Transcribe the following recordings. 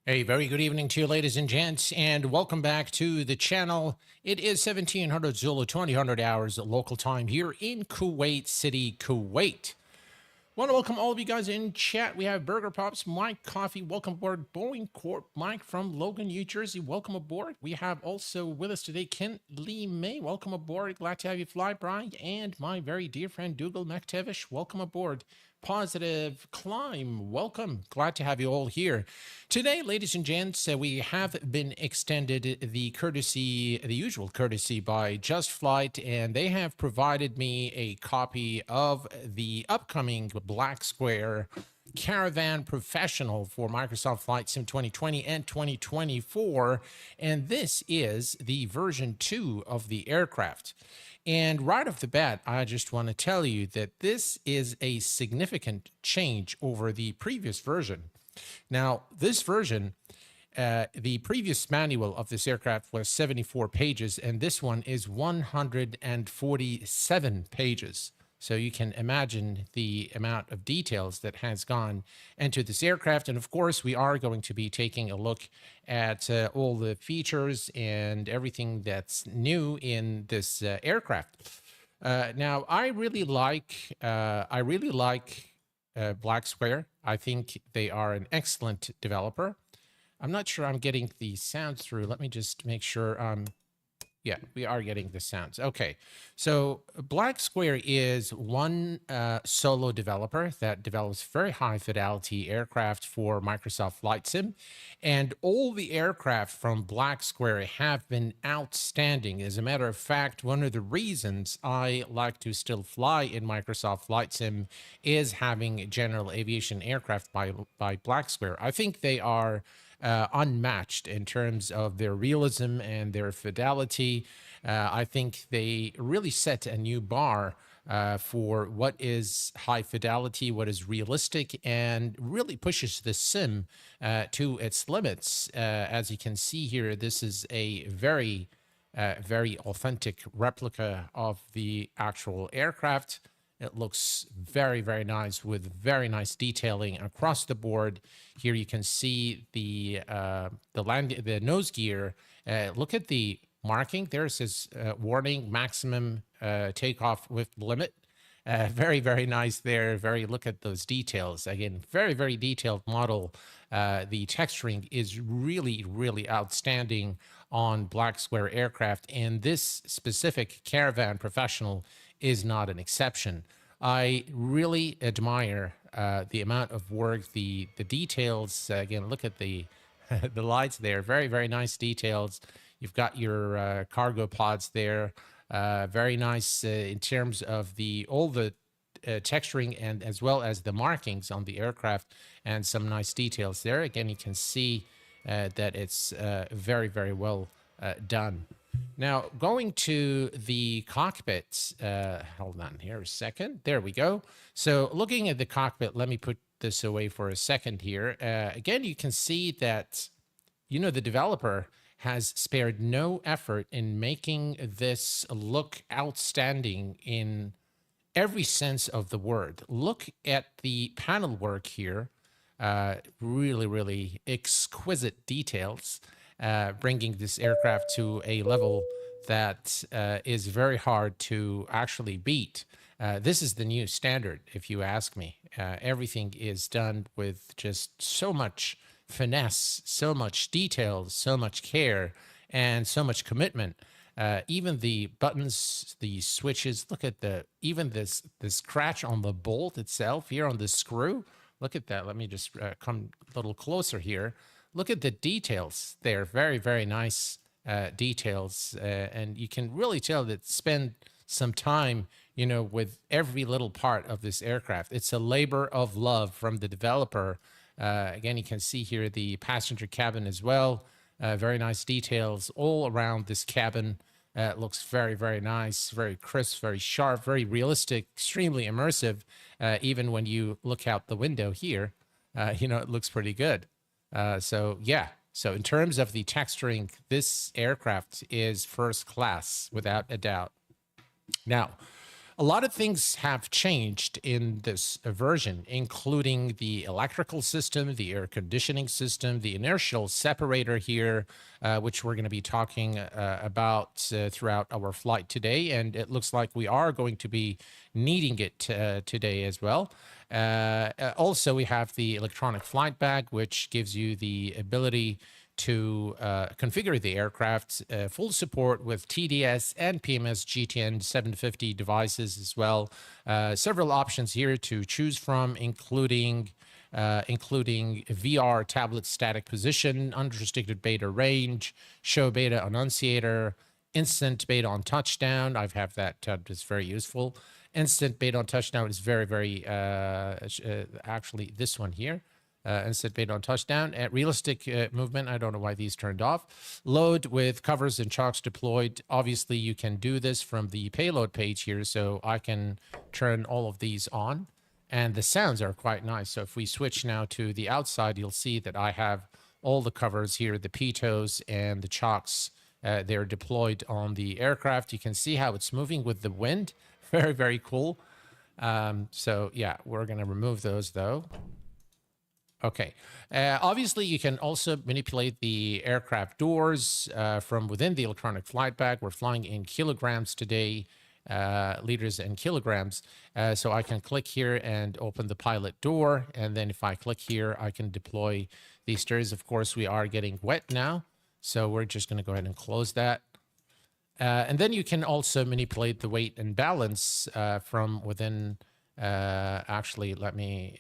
A very good evening to you, ladies and gents, and welcome back to the channel. It is 1700 Zulu, 2000 hours local time here in Kuwait City, Kuwait. Want to welcome all of you guys in chat. We have Burger Pops, Mike Coffee, welcome aboard. Boeing Corp, Mike from Logan, New Jersey, welcome aboard. We have also with us today Kent Lee May, welcome aboard. Glad to have you fly, Brian, and my very dear friend Dougal McTavish, welcome aboard. Positive Climb, welcome. Glad to have you all here. Today, ladies and gents, we have been extended the usual courtesy by Just Flight, and they have provided me a copy of the upcoming Black Square Caravan Professional for Microsoft Flight Sim 2020 and 2024, and this is the version 2 of the aircraft. And right off the bat, I just want to tell you that this is a significant change over the previous version. Now, this version, the previous manual of this aircraft was 74 pages, and this one is 147 pages. So you can imagine the amount of details that has gone into this aircraft. And of course, we are going to be taking a look at all the features and everything that's new in this aircraft. Now, I really like Black Square. I think they are an excellent developer. I'm not sure I'm getting the sounds through. Let me just make sure. Yeah, we are getting the sounds. Okay, so Black Square is one solo developer that develops very high fidelity aircraft for Microsoft Flight Sim. And all the aircraft from Black Square have been outstanding. As a matter of fact, one of the reasons I like to still fly in Microsoft Flight Sim is having general aviation aircraft by Black Square. I think they are unmatched in terms of their realism and their fidelity. I think they really set a new bar for what is high fidelity, what is realistic, and really pushes the sim to its limits. As you can see here, this is a very authentic replica of the actual aircraft. It looks very, very nice with very nice detailing across the board. Here you can see the nose gear. Look at the marking. There's his warning maximum takeoff lift limit. Very, very nice there. Look at those details. Again, very, very detailed model. The texturing is really, really outstanding on Black Square aircraft, and this specific Caravan Professional is not an exception. I really admire the amount of work, the details. Again, look at the the lights there. Very, very nice details. You've got your cargo pods there. Very nice in terms of all the texturing and as well as the markings on the aircraft, and some nice details there. Again, you can see that it's very, very well done. Now, going to the cockpit, hold on here a second. There we go. So looking at the cockpit, let me put this away for a second here. Again, you can see that, the developer has spared no effort in making this look outstanding in every sense of the word. Look at the panel work here. Really, really exquisite details. Bringing this aircraft to a level that is very hard to actually beat. This is the new standard, if you ask me. Everything is done with just so much finesse, so much detail, so much care, and so much commitment. Even the buttons, the switches, look at even this scratch on the bolt itself here on the screw. Look at that. Let me just come a little closer here. Look at the details. They're very, very nice details. And you can really tell that spend some time, with every little part of this aircraft. It's a labor of love from the developer. Again, you can see here the passenger cabin as well. Very nice details all around this cabin. It looks very, very nice, very crisp, very sharp, very realistic, extremely immersive. Even when you look out the window here, it looks pretty good. So in terms of the texturing, this aircraft is first class without a doubt. Now, A lot of things have changed in this version, including the electrical system, the air conditioning system, the inertial separator here, which we're going to be talking about throughout our flight today. And it looks like we are going to be needing it today as well. Also, we have the electronic flight bag, which gives you the ability to configure the aircraft, full support with TDS and PMS GTN 750 devices as well. Several options here to choose from, including VR tablet static position, unrestricted beta range, show beta annunciator, instant beta on touchdown. I have that. It's very useful. Instant beta on touchdown is very actually this one here. Instant beta on touchdown. At realistic movement, I don't know why these turned off. Load with covers and chocks deployed. Obviously, you can do this from the payload page here, so I can turn all of these on. And the sounds are quite nice. So if we switch now to the outside, you'll see that I have all the covers here, the pitos and the chocks. They're deployed on the aircraft. You can see how it's moving with the wind. Very cool. So yeah, we're going to remove those though. Okay. Obviously, you can also manipulate the aircraft doors from within the electronic flight bag. We're flying in kilograms today, liters and kilograms. So I can click here and open the pilot door. And then if I click here, I can deploy these stairs. Of course, we are getting wet now. So we're just going to go ahead and close that. And then you can also manipulate the weight and balance from within. Actually, let me...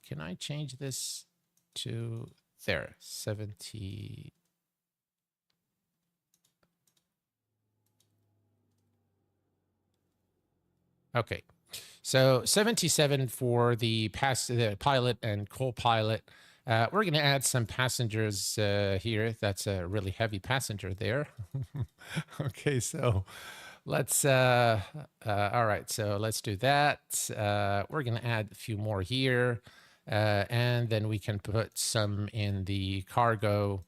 can I change this to there, 70? Okay, so 77 for the pilot and co-pilot. We're going to add some passengers here. That's a really heavy passenger there. Okay, so let's, all right, so let's do that. We're going to add a few more here. And then we can put some in the cargo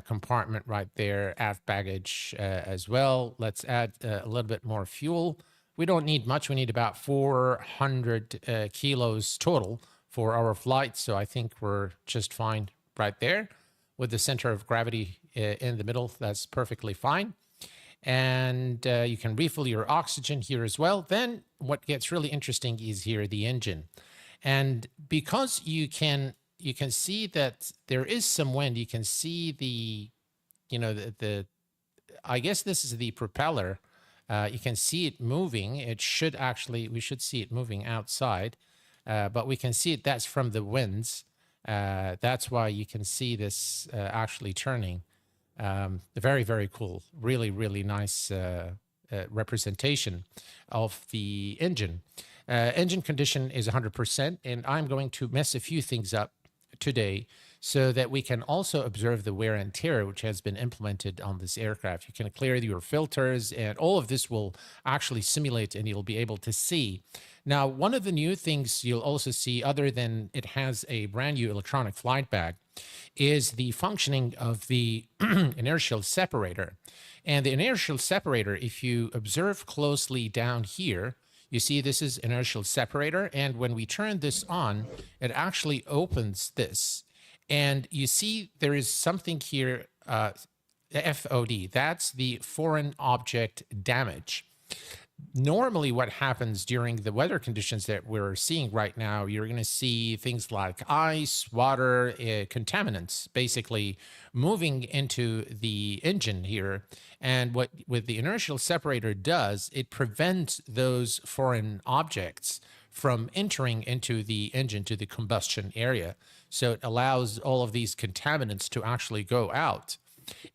compartment right there, aft baggage as well. Let's add a little bit more fuel. We don't need much. We need about 400 kilos total for our flight. So I think we're just fine right there with the center of gravity in the middle. That's perfectly fine. And you can refill your oxygen here as well. Then what gets really interesting is here the engine. And because you can see that there is some wind, you can see the, you know, I guess this is the propeller. You can see it moving. It should actually, we should see it moving outside, but we can see it. That's from the winds. That's why you can see this actually turning. Very cool. Really nice representation of the engine. Engine condition is 100%, and I'm going to mess a few things up today so that we can also observe the wear and tear which has been implemented on this aircraft. You can clear your filters, and all of this will actually simulate, and you'll be able to see. Now, one of the new things you'll also see, other than it has a brand new electronic flight bag, is the functioning of the inertial separator. And the inertial separator, if you observe closely down here, you see this is inertial separator, and when we turn this on, it actually opens this. And you see there is something here, FOD, that's the foreign object damage. Normally what happens during the weather conditions that we're seeing right now, you're going to see things like ice, water, contaminants basically moving into the engine here. And what the inertial separator does, it prevents those foreign objects from entering into the engine, to the combustion area. So it allows all of these contaminants to actually go out.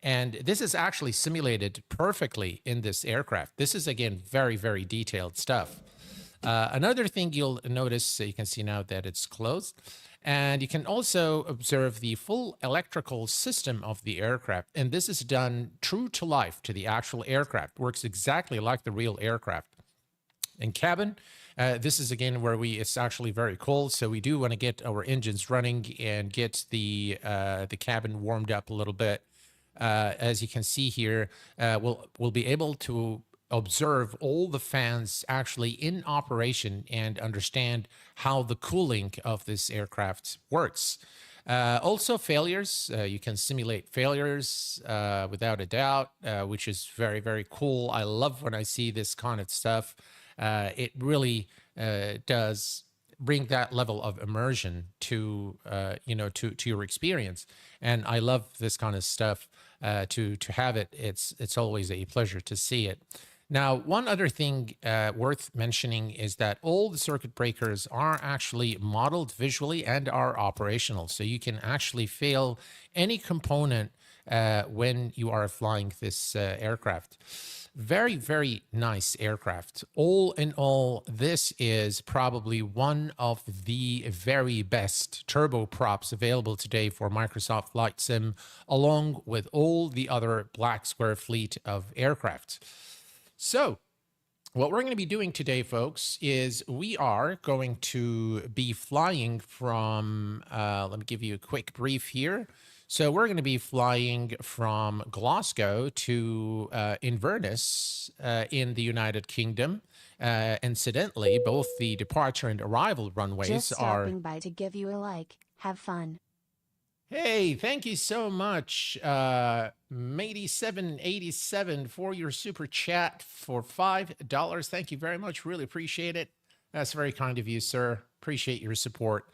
And this is actually simulated perfectly in this aircraft. This is, again, very detailed stuff. Another thing you'll notice, so you can see now that it's closed. And you can also observe the full electrical system of the aircraft. And this is done true to life to the actual aircraft. Works exactly like the real aircraft. In cabin, this is, again, where it's actually very cold. So we do want to get our engines running and get the cabin warmed up a little bit. As you can see here, we'll be able to observe all the fans actually in operation and understand how the cooling of this aircraft works. Also failures, you can simulate failures without a doubt, which is very, very cool. I love when I see this kind of stuff. It really does bring that level of immersion to to your experience, and I love this kind of stuff. To have it, it's always a pleasure to see it. Now, one other thing worth mentioning is that all the circuit breakers are actually modeled visually and are operational. So you can actually fail any component when you are flying this aircraft. Very, very nice aircraft. All in all, this is probably one of the very best turboprops available today for Microsoft Flight Sim, along with all the other Black Square fleet of aircraft. So what we're going to be doing today, folks, is we are going to be flying from, let me give you a quick brief here. So we're going to be flying from Glasgow to Inverness in the United Kingdom. Incidentally, both the departure and arrival runways Just are... stopping by to give you a like. Have fun. Hey, thank you so much, Matey787, for your super chat for $5. Thank you very much. Really appreciate it. That's very kind of you, sir. Appreciate your support.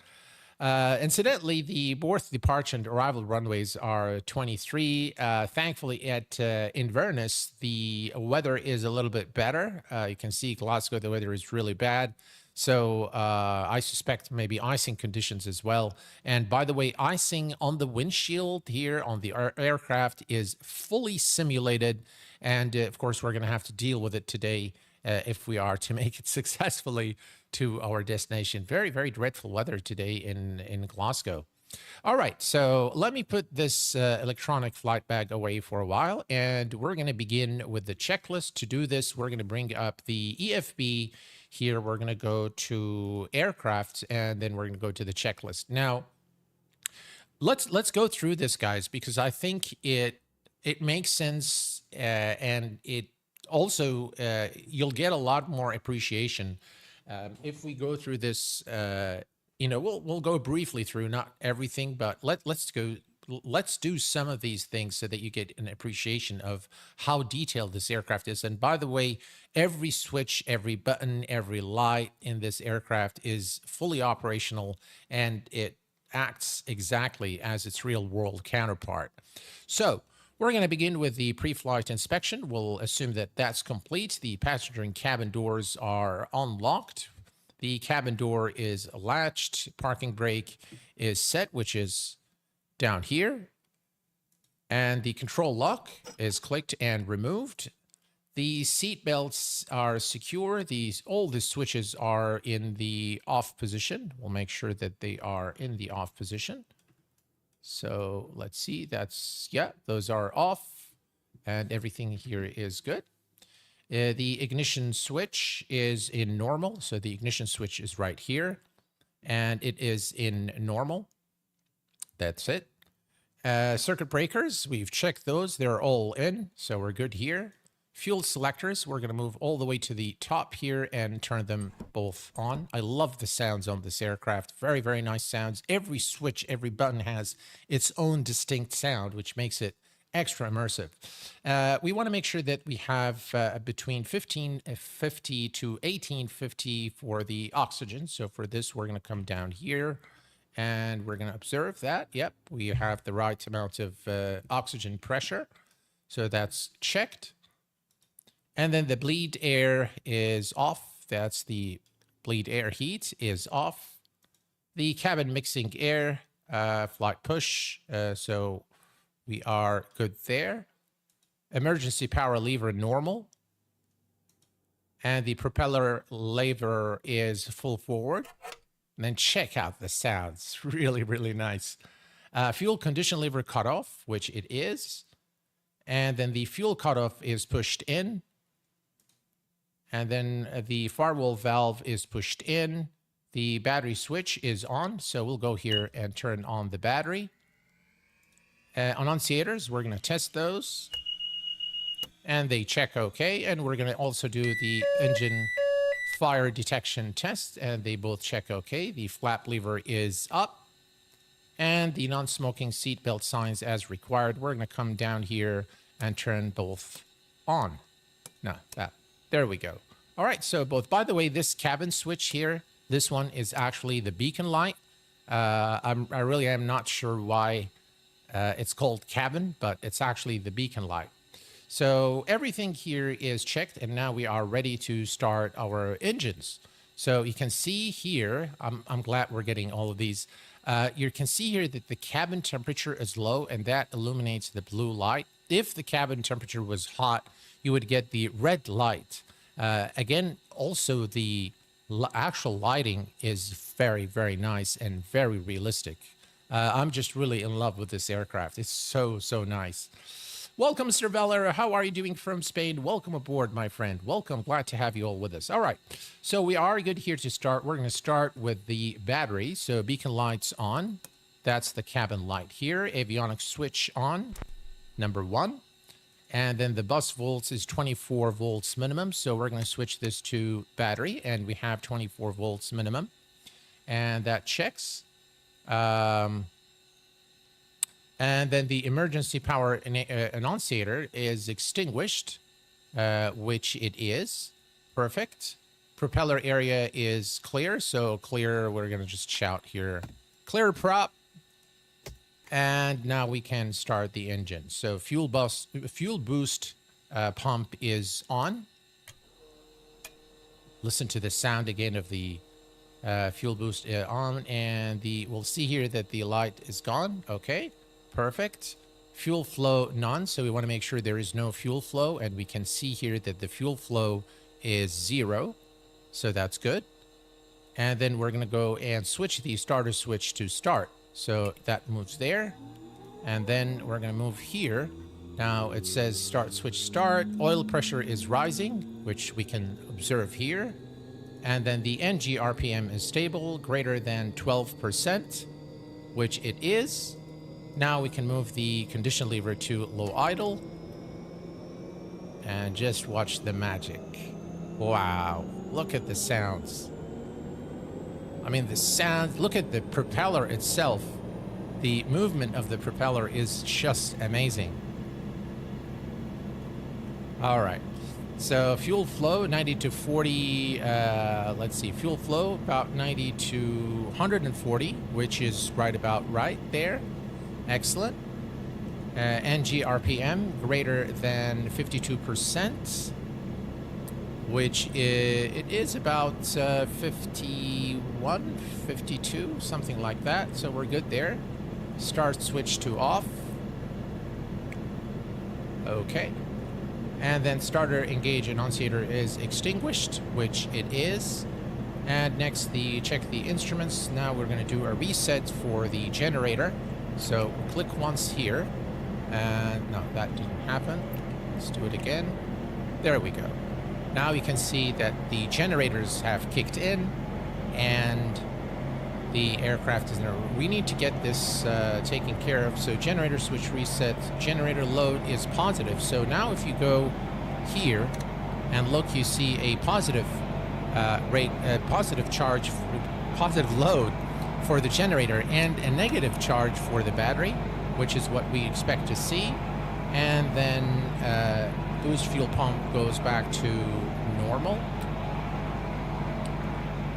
Incidentally, the both departure and arrival runways are 23. Thankfully, at Inverness, the weather is a little bit better. You can see Glasgow, the weather is really bad. So I suspect maybe icing conditions as well. And by the way, icing on the windshield here on the aircraft is fully simulated. And of course, we're going to have to deal with it today if we are to make it successfully to our destination. Very, very dreadful weather today in Glasgow. All right, so let me put this electronic flight bag away for a while, and we're going to begin with the checklist. To do this, we're going to bring up the EFB. Here, we're going to go to aircraft, and then we're going to go to the checklist. Now, let's go through this, guys, because I think it makes sense, and it also you'll get a lot more appreciation if we go through this. We'll go briefly through, not everything, but let's do some of these things so that you get an appreciation of how detailed this aircraft is. And by the way, every switch, every button, every light in this aircraft is fully operational, and it acts exactly as its real world counterpart. So we're going to begin with the pre-flight inspection. We'll assume that that's complete. The passenger and cabin doors are unlocked. The cabin door is latched. Parking brake is set, which is down here. And the control lock is clicked and removed. The seat belts are secure. All the switches are in the off position. We'll make sure that they are in the off position. So let's see, those are off, and everything here is good. The ignition switch is in normal, so the ignition switch is right here, and it is in normal. That's it. Circuit breakers, we've checked those. They're all in, so we're good here. Fuel selectors, we're going to move all the way to the top here and turn them both on. I love the sounds on this aircraft. Very, very nice sounds. Every switch, every button has its own distinct sound, which makes it extra immersive. We want to make sure that we have between 1550 to 1850 for the oxygen. So for this, we're going to come down here and we're going to observe that. Yep, we have the right amount of oxygen pressure. So that's checked. And then the bleed air is off. That's the bleed air heat is off. The cabin mixing air, flight push. So we are good there. Emergency power lever normal. And the propeller lever is full forward. And then check out the sounds. Really, really nice. Fuel condition lever cutoff, which it is. And then the fuel cutoff is pushed in. And then the firewall valve is pushed in. The battery switch is on. So we'll go here and turn on the battery. Annunciators, we're going to test those. and they check okay. And we're going to also do the engine fire detection test, and they both check okay. The flap lever is up, and the non-smoking seatbelt signs as required. We're going to come down here and turn both on. No, there we go. All right, so both, by the way, this cabin switch here, this one is actually the beacon light. I really am not sure why it's called cabin, but it's actually the beacon light. So everything here is checked, and now we are ready to start our engines. So you can see here, I'm glad we're getting all of these. You can see here that the cabin temperature is low, and that illuminates the blue light. If the cabin temperature was hot, you would get the red light. Again, also the actual lighting is very, very nice and very realistic. I'm just really in love with this aircraft. It's so, so nice. Welcome, Mr. Valera. How are you doing from Spain? Welcome aboard, my friend. Welcome. Glad to have you all with us. All right. So we are good here to start. We're going to start with the battery. So beacon lights on. That's the cabin light here. Avionics switch on, number 1. And then the bus volts is 24 volts minimum. So we're going to switch this to battery, and we have 24 volts minimum. And that checks. And then the emergency power annunciator is extinguished, which it is. Perfect. Propeller area is clear. So clear, we're going to just shout here, clear prop. And now we can start the engine. So fuel boost pump is on. Listen to the sound again of the fuel boost on. And we'll see here that the light is gone. Okay. Perfect. Fuel flow none, so we want to make sure there is no fuel flow, and we can see here that the fuel flow is 0, so that's good. And then we're going to go and switch the starter switch to start, so that moves there. And then we're going to move here. Now it says start switch start. Oil pressure is rising, which we can observe here. And then the NG RPM is stable, greater than 12%, which it is. Now we can move the condition lever to low idle and just watch the magic. Wow, look at the sounds. I mean, the sound, look at the propeller itself. The movement of the propeller is just amazing. All right, so fuel flow 90 to 40, let's see, fuel flow about 90 to 140, which is right about right there. Excellent. NG RPM greater than 52%, which it is about 51, 52, something like that. So we're good there. Start switch to off. Okay. And then starter engage annunciator is extinguished, which it is. And next, check the instruments. Now we're going to do a reset for the generator. So click once here, and no, that didn't happen. Let's do it again. There we go. Now you can see that the generators have kicked in, and the aircraft is in. We need to get this taken care of. So generator switch reset, generator load is positive. So now if you go here and look, you see a positive positive charge, positive load for the generator, and a negative charge for the battery, which is what we expect to see. And then boost fuel pump goes back to normal.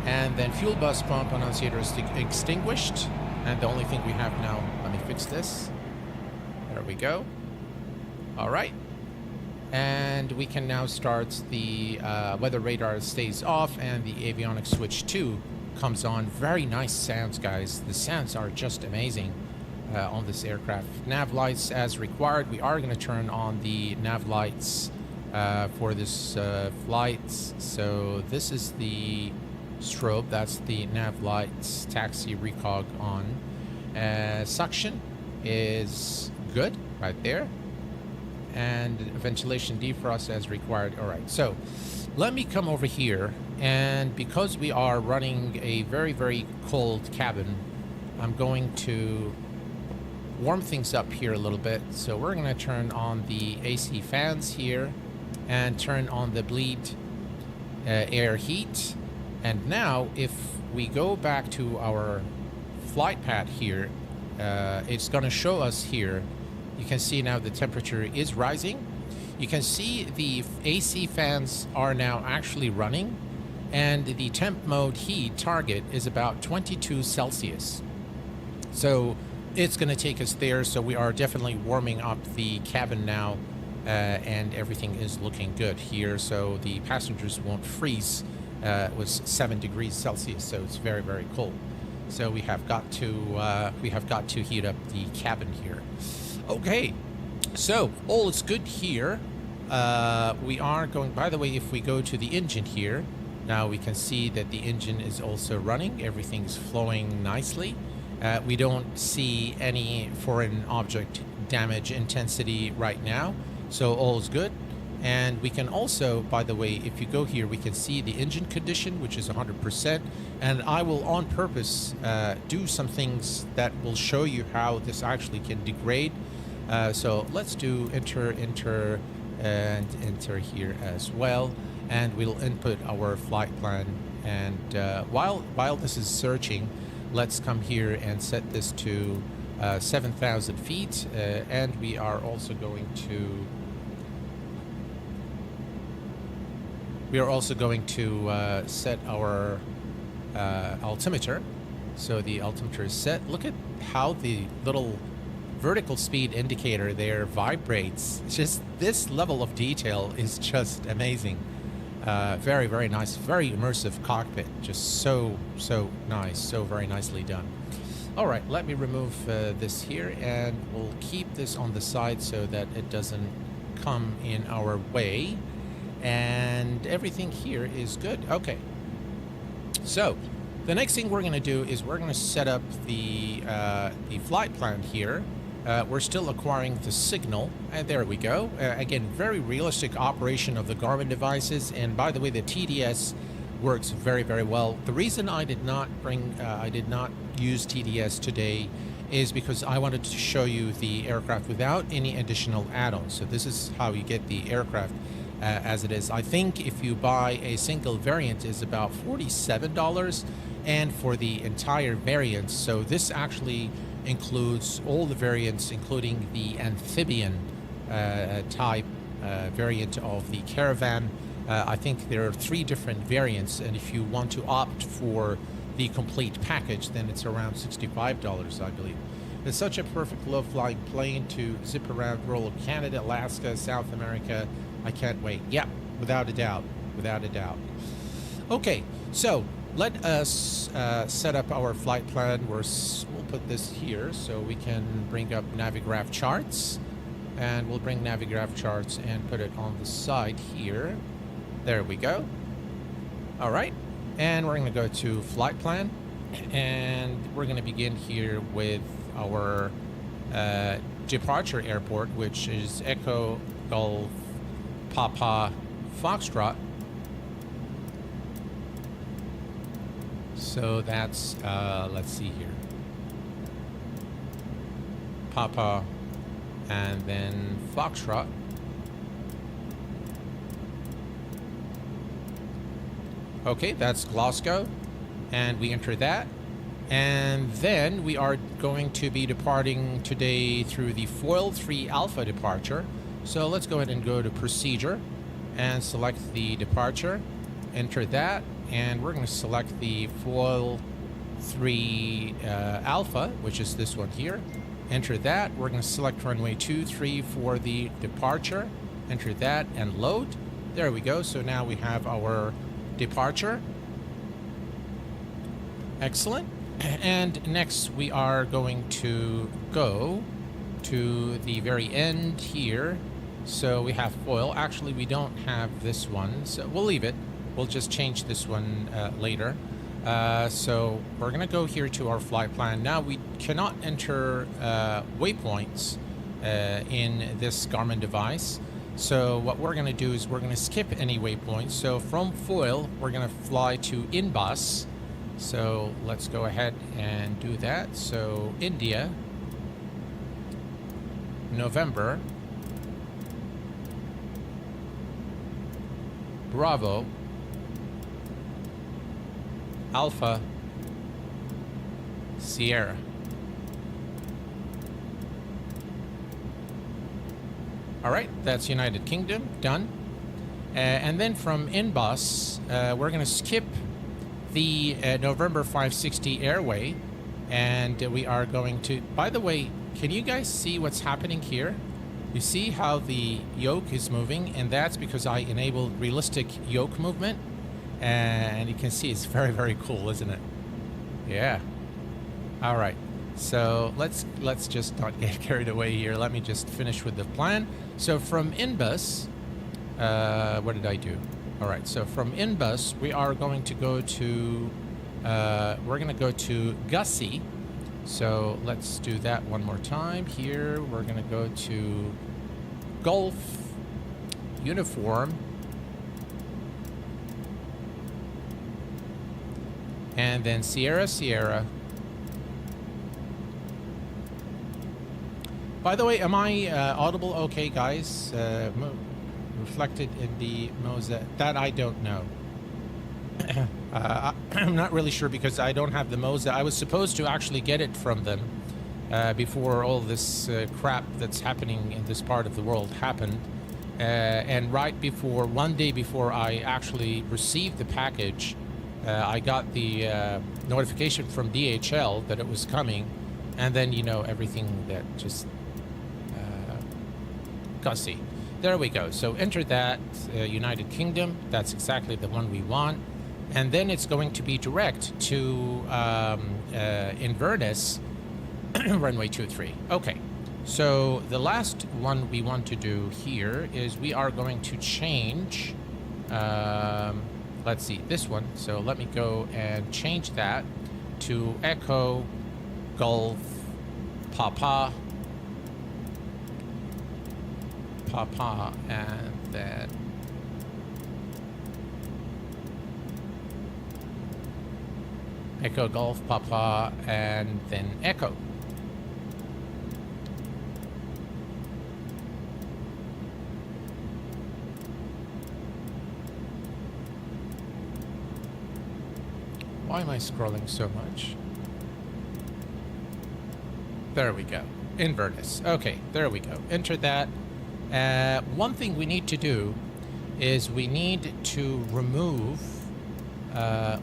And then fuel bus pump annunciator is extinguished. And the only thing we have now, let me fix this. There we go. All right. And we can now start the weather radar stays off, and the avionics switch 2 comes on. Very nice sounds, guys. The sounds are just amazing on this aircraft. Nav lights as required. We are going to turn on the nav lights for this flight. So this is the strobe. That's the nav lights. Taxi recog on. Suction is good right there. And ventilation defrost as required. All right, so let me come over here, and because we are running a very, very cold cabin, I'm going to warm things up here a little bit. So we're going to turn on the AC fans here and turn on the bleed air heat. And now if we go back to our flight pad here, it's going to show us here. You can see now the temperature is rising. You can see the AC fans are now actually running, and the temp mode heat target is about 22 Celsius. So it's going to take us there. So we are definitely warming up the cabin now, and everything is looking good here. So the passengers won't freeze. It was 7 degrees Celsius, so it's very, very cold. So we have got to heat up the cabin here. Okay, so all is good here. We are going, by the way, if we go to the engine here, now we can see that the engine is also running. Everything's flowing nicely. We don't see any foreign object damage intensity right now, so all is good. And we can also, by the way, if you go here, we can see the engine condition, which is 100%. And I will on purpose do some things that will show you how this actually can degrade. So let's do enter, and enter here as well. And we'll input our flight plan. And while this is searching, let's come here and set this to 7,000 feet. And we are also going to set our altimeter. So the altimeter is set. Look at how the little vertical speed indicator there vibrates. Just this level of detail is just amazing. Very, very nice, very immersive cockpit. Just so nice, so very nicely done. All right, let me remove this here, and we'll keep this on the side so that it doesn't come in our way. And everything here is good. Okay, so the next thing we're going to do is we're going to set up the flight plan here. We're still acquiring the signal, and there we go. Again, very realistic operation of the Garmin devices. And by the way, the TDS works very, very well. The reason I did not use TDS today is because I wanted to show you the aircraft without any additional add-ons. So this is how you get the aircraft as it is. I think if you buy a single variant is about $47, and for the entire variant. So this actually includes all the variants, including the amphibian type variant of the Caravan. I think there are 3 different variants, and if you want to opt for the complete package, then it's around $65, I believe. It's such a perfect low-flying plane to zip around rural Canada, Alaska, South America. I can't wait. Yeah, without a doubt. Without a doubt. Okay, so let us set up our flight plan. We'll put this here so we can bring up Navigraph charts. And we'll bring Navigraph charts and put it on the side here. There we go. All right. And we're going to go to flight plan. And we're going to begin here with our departure airport, which is Echo Golf Papa Foxtrot. So that's, let's see here. Papa and then Foxtrot. Okay, that's Glasgow. And we enter that. And then we are going to be departing today through the Foil 3 Alpha departure. So let's go ahead and go to Procedure and select the departure. Enter that. And we're going to select the Foil 3 Alpha, which is this one here. Enter that. We're going to select runway 23 for the departure. Enter that and load. There we go. So now we have our departure. Excellent. And next we are going to go to the very end here. So we have foil. Actually, we don't have this one, so we'll leave it. We'll just change this one later. So we're going to go here to our flight plan. Now we cannot enter waypoints in this Garmin device. So what we're going to do is we're going to skip any waypoints. So from foil, we're going to fly to in-bus. So let's go ahead and do that. So India, November, Bravo, Alpha, Sierra. All right, that's United Kingdom, done. And then from Inbus, we're going to skip the November 560 airway, and we are going to, by the way, can you guys see what's happening here? You see how the yoke is moving, and that's because I enabled realistic yoke movement, and you can see it's very, very cool, isn't it? Yeah. All right, so let's just not get carried away here. Let me just finish with the plan. So from Inbus, what did I do? All right, so from Inbus, we are going to go to, Gussie. So let's do that one more time. Here, we're going to go to Golf, Uniform, and then Sierra, Sierra. By the way, am I audible okay, guys? Reflected in the mosaic? That I don't know. I'm not really sure because I don't have the mosaic. I was supposed to actually get it from them before all this crap that's happening in this part of the world happened. And right before, one day before I actually received the package, I got the notification from DHL that it was coming. And then, you know, everything that just... Gussie. There we go. So enter that, United Kingdom. That's exactly the one we want. And then it's going to be direct to Inverness, runway 23. Okay. So the last one we want to do here is we are going to change, let's see, this one. So let me go and change that to Echo, Golf, Papa, and then Echo, Golf, Papa, and then Echo. Why am I scrolling so much? There we go. Inverness. Okay, there we go. Enter that. One thing we need to do is we need to remove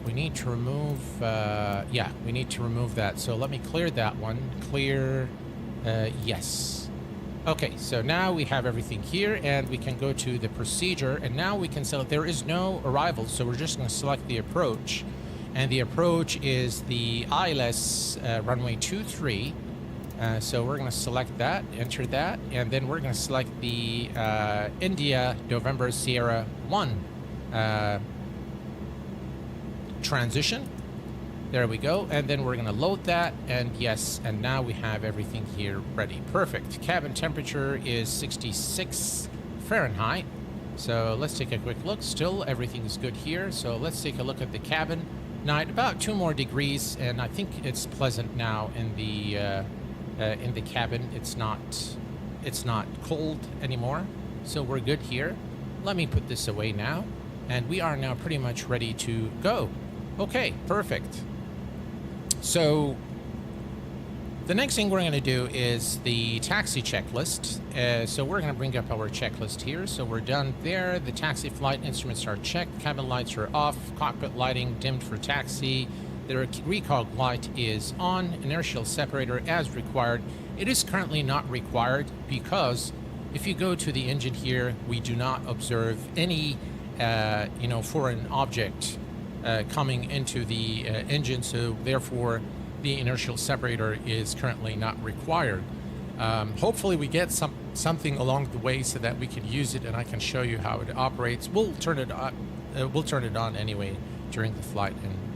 we need to remove that. So let me clear that one. Clear, yes. Okay, so now we have everything here, and we can go to the procedure, and now we can select, there is no arrival, so we're just going to select the approach, and the approach is the ILS runway 23. So we're going to select that, enter that, and then we're going to select the India November Sierra 1 transition. There we go, and then we're going to load that, and yes, and now we have everything here ready. Perfect. Cabin temperature is 66 Fahrenheit. So let's take a quick look. Still, everything is good here. So let's take a look at the cabin. Now, at about 2 more degrees, and I think it's pleasant now in the cabin. It's not cold anymore, so we're good here. Let me put this away now, and we are now pretty much ready to go. Okay, perfect. So the next thing we're going to do is the taxi checklist. So we're going to bring up our checklist here. So we're done there. The taxi flight instruments are checked. Cabin lights are off. Cockpit lighting dimmed for taxi. The recog light is on. Inertial separator as required. It is currently not required because if you go to the engine here, we do not observe any foreign object coming into the engine, so therefore the inertial separator is currently not required. Hopefully we get something along the way so that we can use it and I can show you how it operates. We'll turn it on anyway during the flight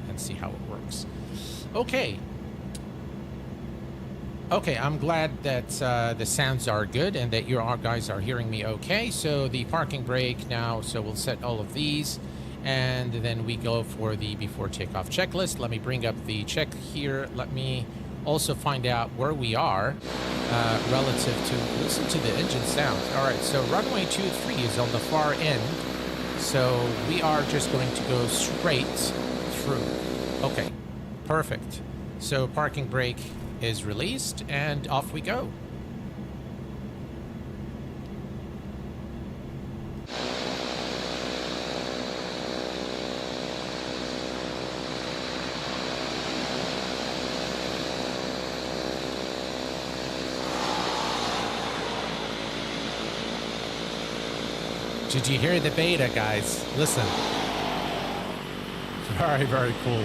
and see how it works. Okay, I'm glad that the sounds are good and that you guys are hearing me okay. So the parking brake now, so we'll set all of these, and then we go for the before takeoff checklist. Let me bring up the check here. Let me also find out where we are relative to, listen to the engine sounds. All right, so runway 23 is on the far end. So we are just going to go straight through. Okay, perfect. So parking brake is released and off we go. Did you hear the beta, guys? Listen. Very, very cool.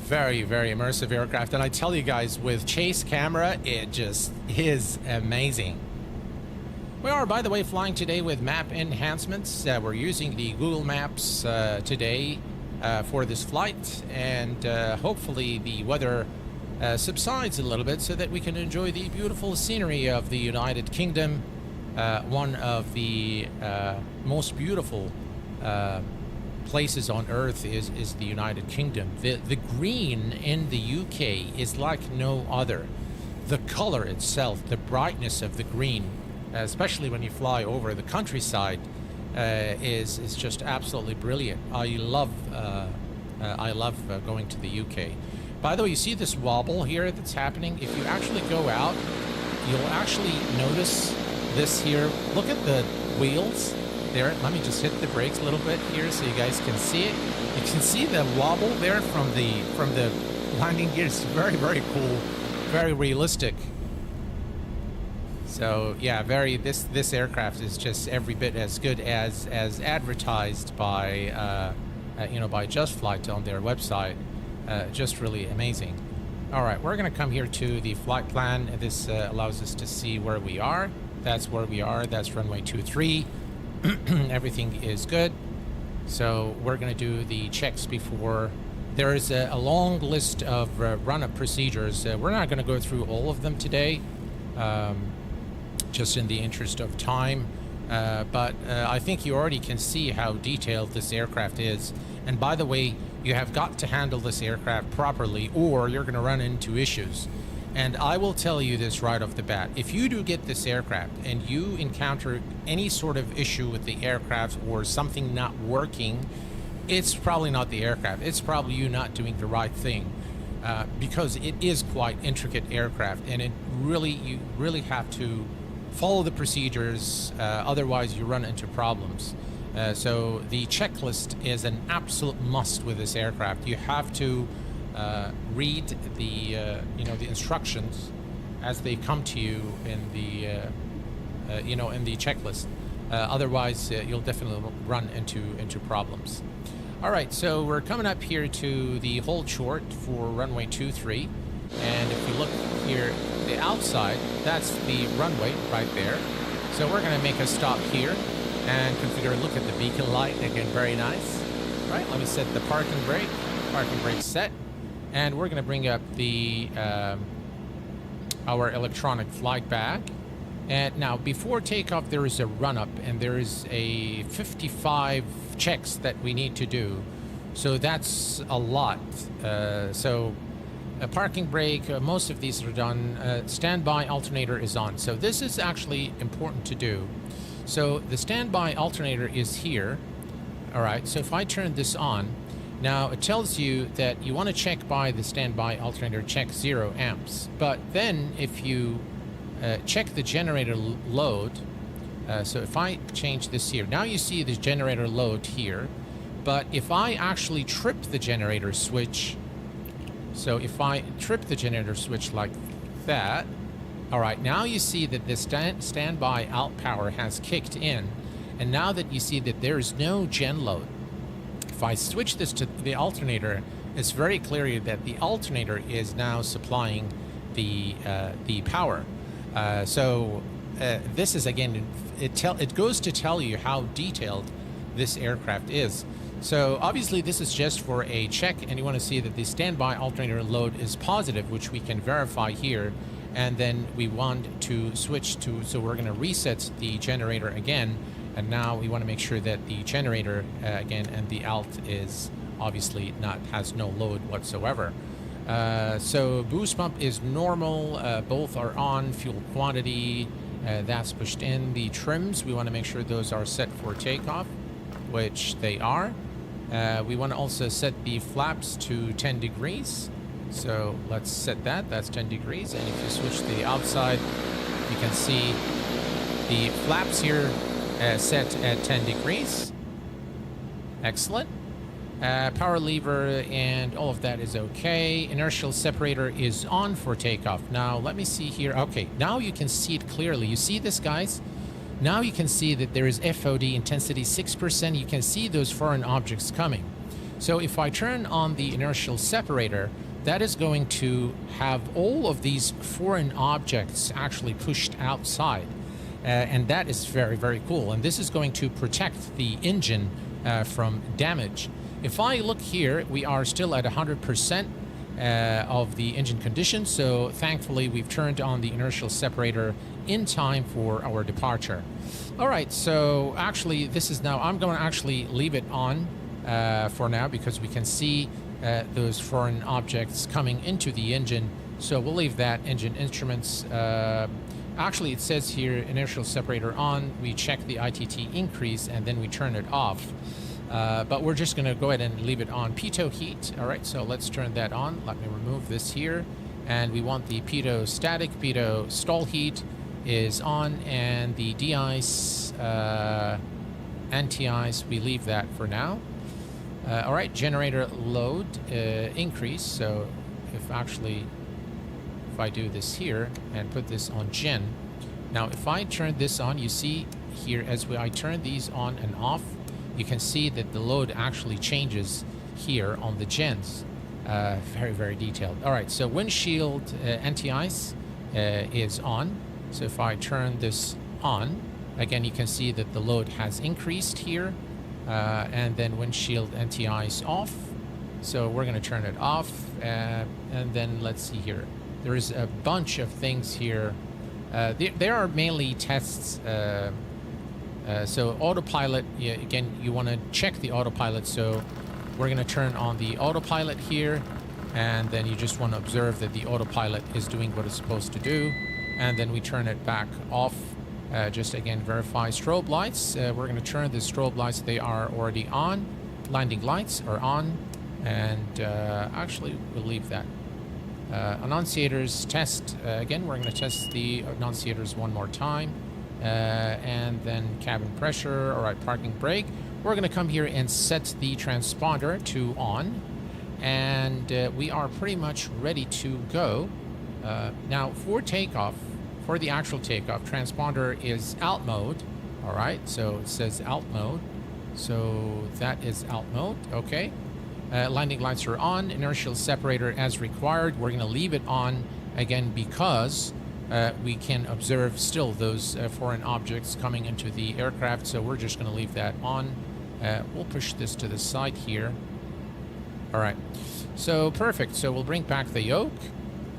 Very, very immersive aircraft. And I tell you guys, with chase camera, it just is amazing. We are, by the way, flying today with map enhancements. We're using the Google Maps today for this flight, and hopefully the weather subsides a little bit so that we can enjoy the beautiful scenery of the United Kingdom, one of the most beautiful places on earth is the United Kingdom. The green in the UK is like no other. The color itself, the brightness of the green, especially when you fly over the countryside, is just absolutely brilliant. I love going to the UK. By the way, you see this wobble here that's happening? If you actually go out, you'll actually notice this here. Look at the wheels there. Let me just hit the brakes a little bit here so you guys can see it. You can see the wobble there from the landing gear. It's very, very cool, very realistic. So yeah, this aircraft is just every bit as good as advertised by by Just Flight on their website. Just really amazing. All right, we're going to come here to the flight plan. This allows us to see where we are. That's where we are. That's runway 23. Everything is good. So we're going to do the checks before. There is a long list of run-up procedures. We're not going to go through all of them today. Just in the interest of time, but I think you already can see how detailed this aircraft is. And by the way, you have got to handle this aircraft properly or you're going to run into issues. And I will tell you this right off the bat. If you do get this aircraft and you encounter any sort of issue with the aircraft or something not working, it's probably not the aircraft. It's probably you not doing the right thing. Because it is quite intricate aircraft, and you really have to follow the procedures, otherwise you run into problems. So the checklist is an absolute must with this aircraft. You have to read the the instructions as they come to you in the checklist. Otherwise, you'll definitely run into problems. All right, so we're coming up here to the hold short for runway 23, and if you look here, the outside, that's the runway right there. So we're going to make a stop here and configure. Look at the beacon light again, very nice. All right, let me set the parking brake set, and we're going to bring up the our electronic flight bag. And now before takeoff, there is a run-up, and there is a 55 checks that we need to do. So that's a lot. So a parking brake, most of these are done. Standby alternator is on. So this is actually important to do. So the standby alternator is here. All right, so if I turn this on, now it tells you that you want to check by the standby alternator, check 0 amps. But then if you check the generator load, so if I change this here, now you see the generator load here, but if I actually trip the generator switch, so if I trip the generator switch like that, all right, now you see that the standby alt power has kicked in, and now that you see that there is no gen load, if I switch this to the alternator, it's very clear that the alternator is now supplying the power. So this is, again, it goes to tell you how detailed this aircraft is. So obviously this is just for a check, and you want to see that the standby alternator load is positive, which we can verify here. And then we want to switch to, so we're going to reset the generator again. And now we want to make sure that the generator again, and the alt is obviously has no load whatsoever. So boost pump is normal. Both are on. Fuel quantity, that's pushed in. The trims, we want to make sure those are set for takeoff, which they are. We want to also set the flaps to 10 degrees. So let's set that. That's 10 degrees. And if you switch to the outside, you can see the flaps here set at 10 degrees. Excellent. Power lever and all of that is okay. Inertial separator is on for takeoff. Now let me see here. Okay, now you can see it clearly. You see this, guys? Now you can see that there is FOD intensity 6%. You can see those foreign objects coming. So if I turn on the inertial separator, that is going to have all of these foreign objects actually pushed outside. And that is very, very cool. And this is going to protect the engine from damage. If I look here, we are still at 100% of the engine condition. So thankfully, we've turned on the inertial separator in time for our departure. All right, so actually, this is now, I'm going to actually leave it on for now because we can see those foreign objects coming into the engine. So we'll leave that. Engine instruments. Actually, it says here inertial separator on. We check the ITT increase and then we turn it off. But we're just going to go ahead and leave it on. Pitot heat. All right, so let's turn that on. Let me remove this here. And we want the pitot static. Pitot stall heat is on. And the de-ice, anti-ice, we leave that for now. All right, generator load increase. So if I do this here and put this on gen. Now, if I turn this on, you see here as I turn these on and off, you can see that the load actually changes here on the gens. Very, very detailed. All right, so windshield anti-ice is on. So if I turn this on, again, you can see that the load has increased here. And then windshield anti-ice off. So we're going to turn it off. And then let's see here. There is a bunch of things here. There are mainly tests. So autopilot, again, you want to check the autopilot. So we're going to turn on the autopilot here. And then you just want to observe that the autopilot is doing what it's supposed to do. And then we turn it back off. Just again, verify strobe lights. We're going to turn the strobe lights. They are already on. Landing lights are on. And actually, we'll leave that. Annunciators test. Again, we're going to test the annunciators one more time. And then cabin pressure. All right, parking brake. We're going to come here and set the transponder to on. And we are pretty much ready to go. Now, for takeoff, for the actual takeoff, transponder is alt mode. All right, so it says alt mode. So that is alt mode. Okay. Landing lights are on. Inertial separator as required. We're going to leave it on again because we can observe still those foreign objects coming into the aircraft. So we're just going to leave that on. We'll push this to the side here. All right. So perfect. So we'll bring back the yoke.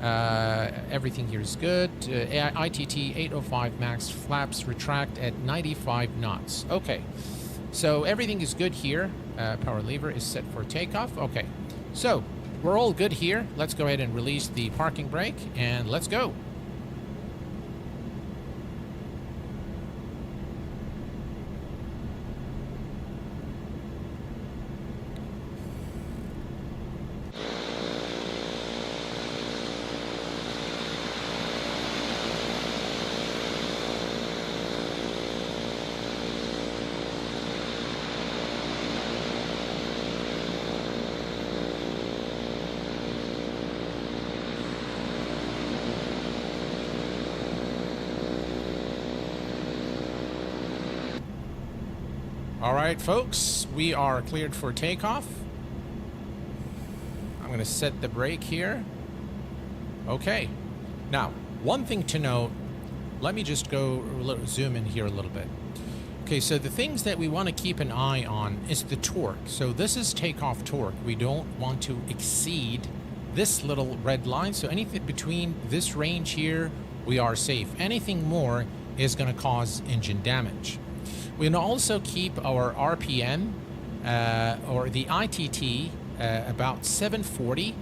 Everything here is good. ITT 805 max flaps retract at 95 knots. Okay, so everything is good here. Power lever is set for takeoff. Okay, so we're all good here. Let's go ahead and release the parking brake and let's go. All right, folks, we are cleared for takeoff. I'm going to set the brake here. Okay. Now, one thing to note, let me just go zoom in here a little bit. Okay, so the things that we want to keep an eye on is the torque. So this is takeoff torque. We don't want to exceed this little red line. So anything between this range here, we are safe. Anything more is going to cause engine damage. We can also keep our RPM or the ITT about 740.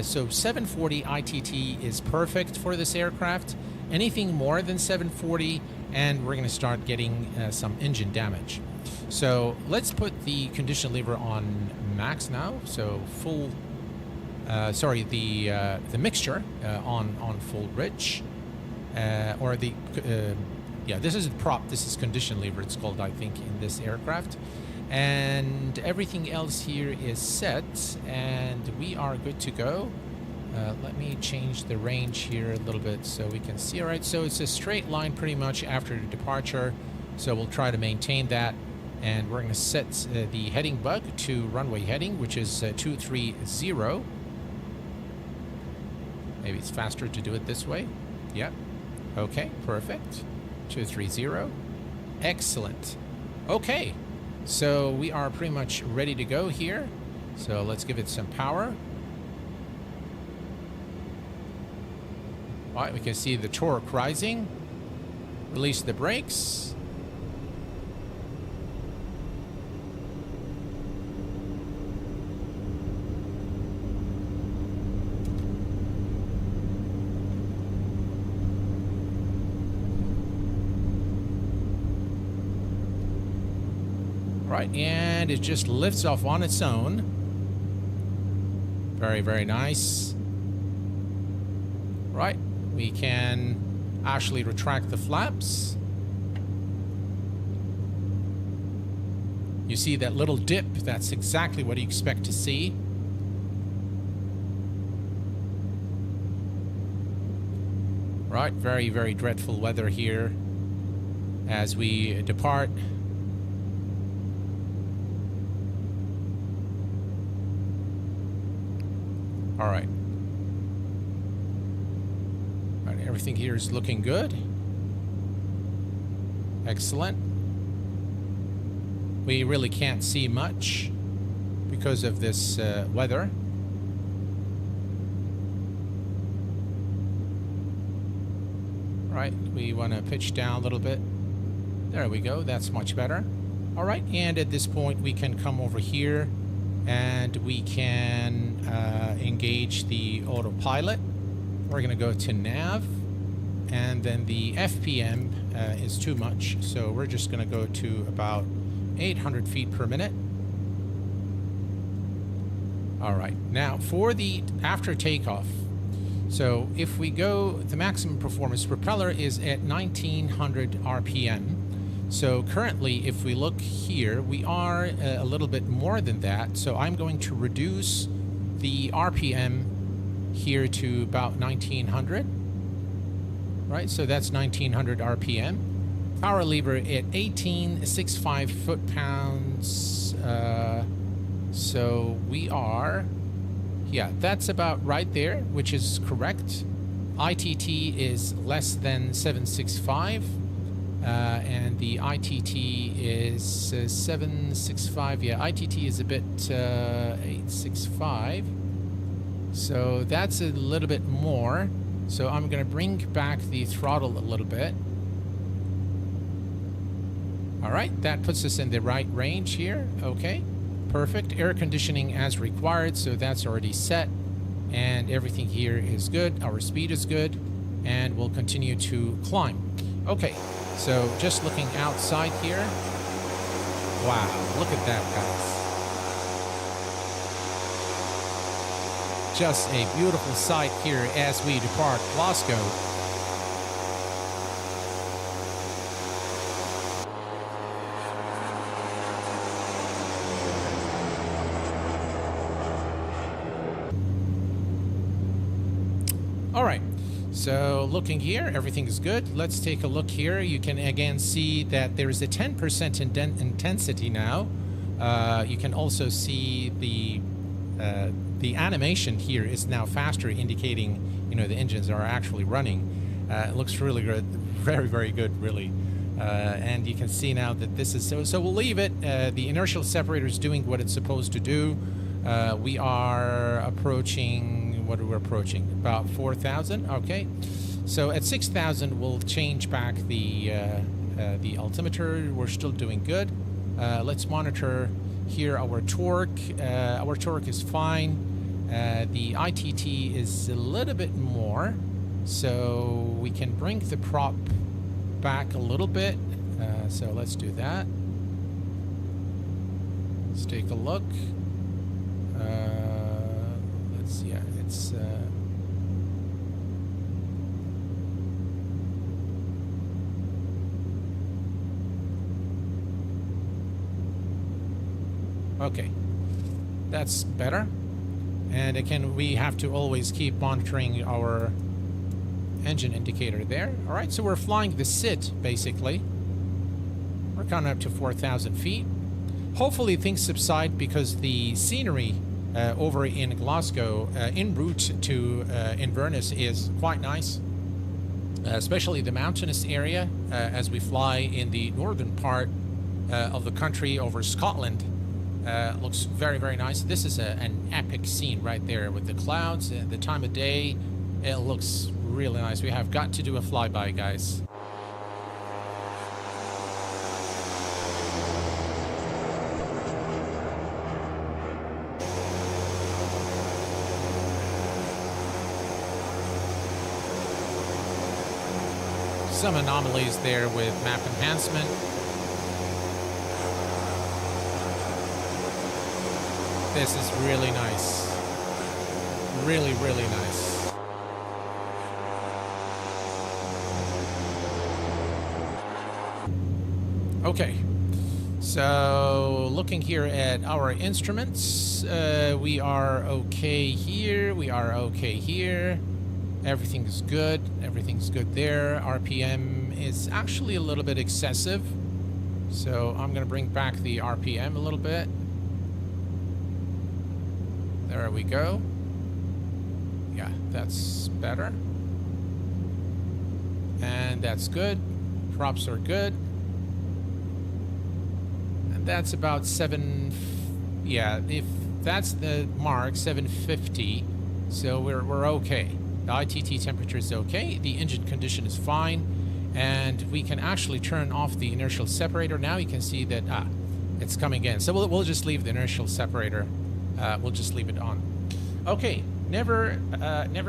So 740 ITT is perfect for this aircraft. Anything more than 740 and we're going to start getting some engine damage. So let's put the condition lever on max now. So full, the mixture on full rich, or the yeah, this is prop. This is condition lever. It's called, I think, in this aircraft. And everything else here is set, and we are good to go. Let me change the range here a little bit so we can see. All right, so it's a straight line pretty much after the departure. So we'll try to maintain that. And we're going to set the heading bug to runway heading, which is 230. Maybe it's faster to do it this way. Yep. Okay, perfect. 230. Excellent. Okay, so we are pretty much ready to go here. So let's give it some power. All right, we can see the torque rising. Release the brakes. Right, and it just lifts off on its own. Very, very nice. Right, we can actually retract the flaps. You see that little dip? That's exactly what you expect to see. Right, very, very dreadful weather here as we depart. All right. All right, everything here is looking good. Excellent. We really can't see much because of this weather. All right, we want to pitch down a little bit. There we go. That's much better. All right, and at this point we can come over here and we can engage the autopilot. We're going to go to nav, and then the FPM is too much, so we're just going to go to about 800 feet per minute. All right, now for the after takeoff. So if we go, the maximum performance propeller is at 1900 RPM. So currently, if we look here, we are a little bit more than that. So I'm going to reduce the RPM here to about 1900. Right, so that's 1900 RPM. Power lever at 1865 foot-pounds. So we are, yeah, that's about right there, which is correct. ITT is less than 765. And the ITT is 765. Yeah, ITT is a bit 865. So that's a little bit more. So I'm going to bring back the throttle a little bit. All right, that puts us in the right range here. Okay, perfect. Air conditioning as required, so that's already set. And everything here is good. Our speed is good. And we'll continue to climb. Okay. So just looking outside here. Wow, look at that, guys. Just a beautiful sight here as we depart Glasgow. All right. So looking here, everything is good. Let's take a look here. You can again see that there is a 10% intensity now. You can also see the animation here is now faster, indicating, you know, the engines are actually running. It looks really good, very, very good, really. And you can see now that this is so we'll leave it. The inertial separator is doing what it's supposed to do. We are approaching, what are we approaching? About 4,000. Okay, so at 6,000 we'll change back the altimeter. We're still doing good. Let's monitor here our torque. Our torque is fine. The ITT is a little bit more, so we can bring the prop back a little bit. So let's do that. Let's take a look. Let's see. Yeah, it's okay. That's better. And again, we have to always keep monitoring our engine indicator there. All right, so we're flying the SIT, basically. We're coming up to 4,000 feet. Hopefully things subside because the scenery over in Glasgow, en route to Inverness, is quite nice. Especially the mountainous area as we fly in the northern part of the country over Scotland. Looks very, very nice. This is an epic scene right there with the clouds, the time of day. It looks really nice. We have got to do a flyby, guys. Some anomalies there with map enhancement. This is really nice. Really, really nice. Okay. So, looking here at our instruments, we are okay here. We are okay here. Everything is good. Everything's good there. RPM is actually a little bit excessive. So, I'm going to bring back the RPM a little bit. There we go. Yeah, that's better. And that's good. Props are good. And that's about 7... Yeah, if that's the mark, 750. So we're okay. The ITT temperature is okay. The engine condition is fine. And we can actually turn off the inertial separator. Now you can see that it's coming in. So we'll just leave the inertial separator. We'll just leave it on. Okay, never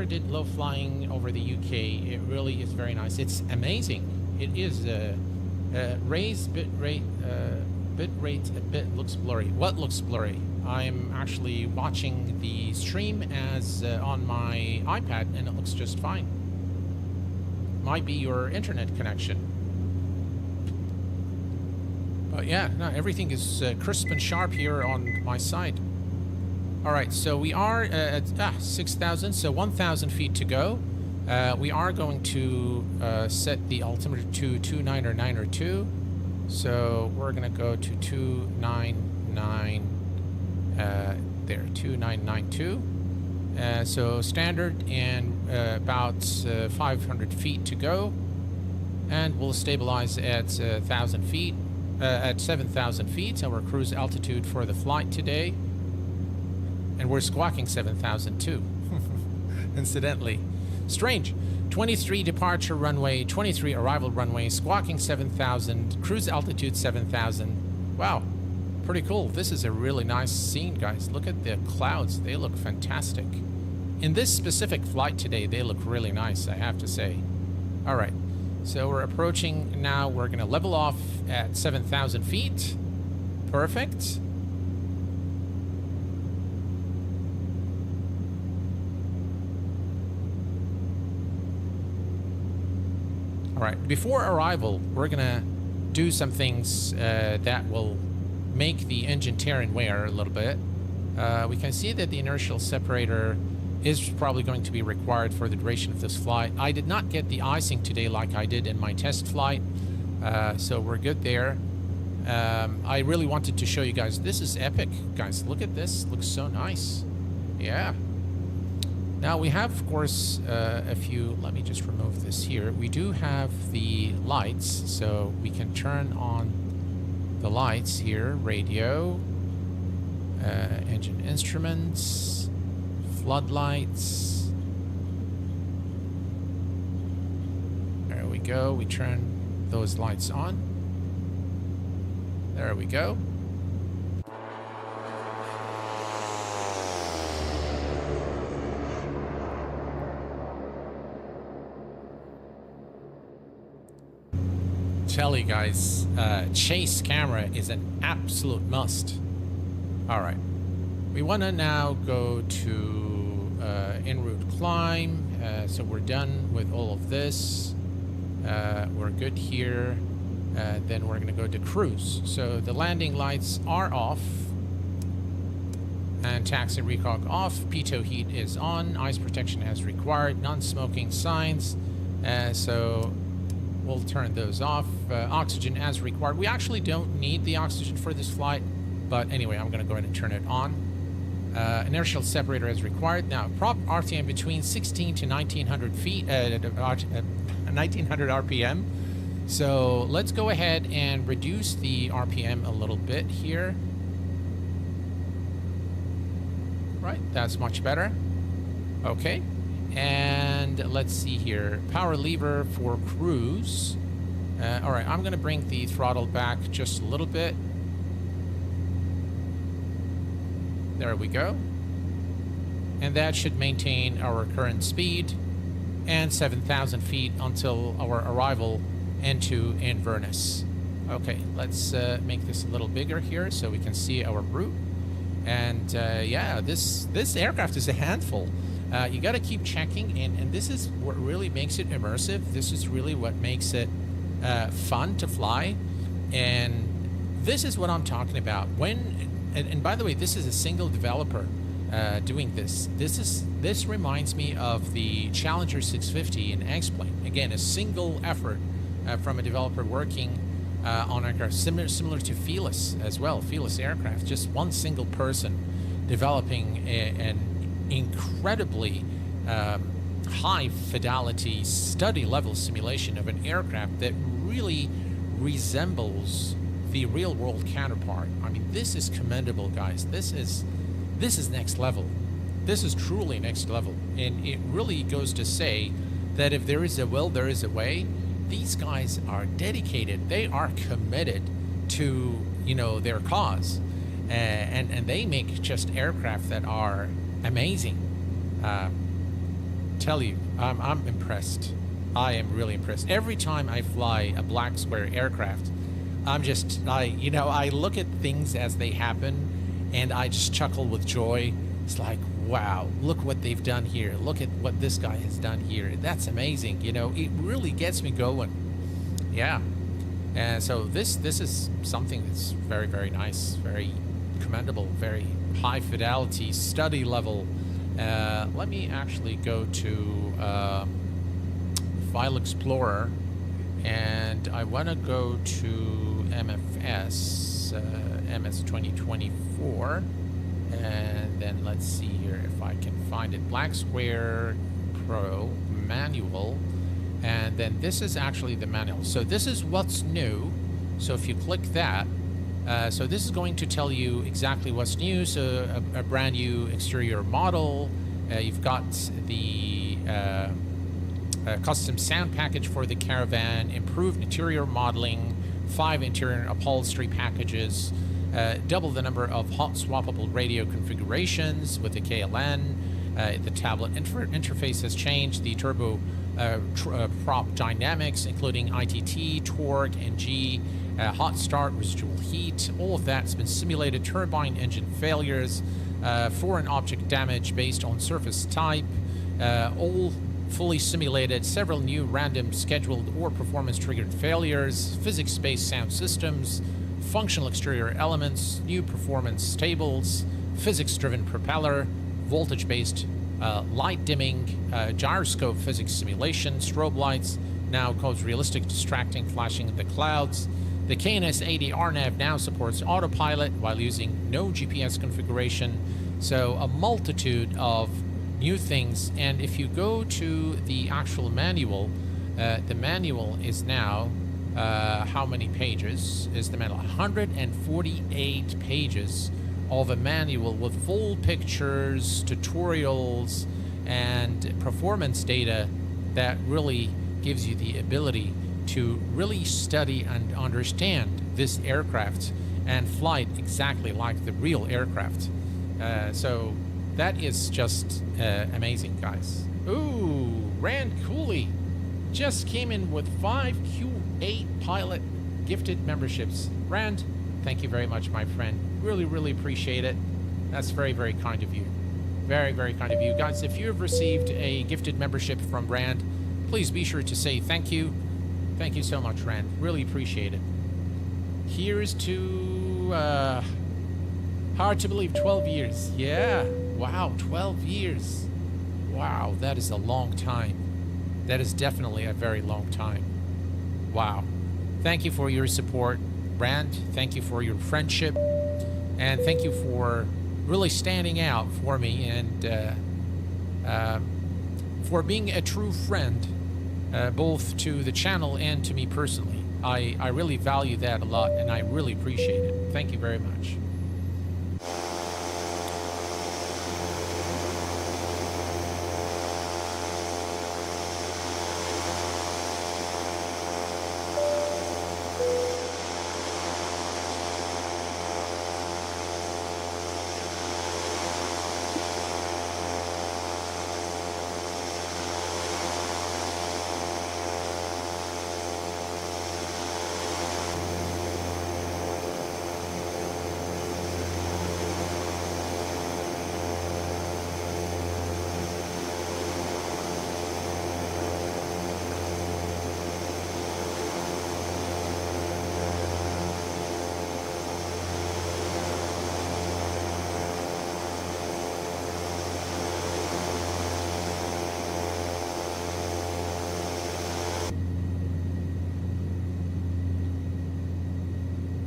did low flying over the UK. It really is very nice. It's amazing. It is raised bit rate. Bit rate a bit looks blurry. What looks blurry? I'm actually watching the stream as on my iPad, and it looks just fine. Might be your internet connection. But yeah, no, everything is crisp and sharp here on my side. All right, so we are at 6,000, so 1,000 feet to go. We are going to set the altimeter to 29902. So we're going to go to 299, there, 2992. So standard and about 500 feet to go. And we'll stabilize at 1,000 feet, at 7,000 feet, our cruise altitude for the flight today. And we're squawking 7,000 too, incidentally. Strange. 23 departure runway, 23 arrival runway, squawking 7,000, cruise altitude 7,000. Wow, pretty cool. This is a really nice scene, guys. Look at the clouds. They look fantastic. In this specific flight today, they look really nice, I have to say. All right, so we're approaching now. We're going to level off at 7,000 feet. Perfect. All right, before arrival, we're gonna do some things that will make the engine tear and wear a little bit. We can see that the inertial separator is probably going to be required for the duration of this flight. I did not get the icing today like I did in my test flight, so we're good there. I really wanted to show you guys. This is epic, guys. Look at this. Looks so nice. Yeah. Now we have, of course, a few, let me just remove this here. We do have the lights, so we can turn on the lights here. Radio, engine instruments, floodlights. There we go. We turn those lights on. There we go. Tell you guys, chase camera is an absolute must. All right, we want to now go to en route climb. So we're done with all of this. We're good here. Then we're going to go to cruise. So the landing lights are off. And taxi recog off. Pitot heat is on. Ice protection as required. Non-smoking signs. So we'll turn those off. Oxygen as required. We actually don't need the oxygen for this flight. But anyway, I'm going to go ahead and turn it on. Inertial separator as required. Now, prop RTM between 16 to 1900 feet. 1900 RPM. So let's go ahead and reduce the RPM a little bit here. Right, that's much better. Okay, and let's see here. Power lever for cruise. All right, I'm gonna bring the throttle back just a little bit. There we go. And that should maintain our current speed and 7,000 feet until our arrival into Inverness. Okay, let's make this a little bigger here so we can see our route. And yeah, this aircraft is a handful. You got to keep checking, and this is what really makes it immersive. This is really what makes it fun to fly, and this is what I'm talking about. And by the way, this is a single developer doing this. This reminds me of the Challenger 650 in X-Plane. Again, a single effort from a developer working on aircraft, similar to Felis as well. Felis aircraft, just one single person developing an incredibly high fidelity study level simulation of an aircraft that really resembles the real world counterpart. I mean, this is commendable, guys. This is next level. This is truly next level, and it really goes to say that if there is a will, there is a way. These guys are dedicated. They are committed to, you know, their cause, and they make just aircraft that are amazing. Tell you, I'm impressed. I am really impressed. Every time I fly a Black Square aircraft, I look at things as they happen, and I just chuckle with joy. It's like, wow, look what they've done here. Look at what this guy has done here. That's amazing. You know, it really gets me going. Yeah. And so this is something that's very, very nice, very commendable, very high fidelity, study level. Let me actually go to File Explorer, and I want to go to MFS, MS 2024. And then let's see here if I can find it. Black Square Pro manual, and then this is actually the manual. So this is what's new. So if you click that, so this is going to tell you exactly what's new. So a brand new exterior model. You've got the custom sound package for the Caravan, improved interior modeling, 5 interior upholstery packages. Double the number of hot-swappable radio configurations with the KLN. The tablet interface has changed. The Turboprop dynamics, including ITT, torque, NG, hot start, residual heat. All of that's been simulated. Turbine engine failures, foreign object damage based on surface type. All fully simulated. Several new random scheduled or performance-triggered failures. Physics-based sound systems. Functional exterior elements, new performance tables, physics-driven propeller, voltage-based light dimming, gyroscope physics simulation, strobe lights, now cause realistic distracting flashing in the clouds. The KNS-80 RNAV now supports autopilot while using no GPS configuration. So a multitude of new things. And if you go to the actual manual, the manual is now, how many pages is the manual? 148 pages of a manual with full pictures, tutorials, and performance data that really gives you the ability to really study and understand this aircraft and fly it exactly like the real aircraft. So that is just amazing, guys. Ooh, Rand Cooley just came in with 5 Q8 pilot gifted memberships. Rand, thank you very much, my friend. Really, really appreciate it. That's very, very kind of you. Very, very kind of you. Guys, if you have received a gifted membership from Rand, please be sure to say thank you. Thank you so much, Rand. Really appreciate it. Here's to, hard to believe, 12 years. Yeah, wow, 12 years. Wow, that is a long time. That is definitely a very long time. Wow. Thank you for your support, Rand. Thank you for your friendship. And thank you for really standing out for me and for being a true friend, both to the channel and to me personally. I really value that a lot, and I really appreciate it. Thank you very much.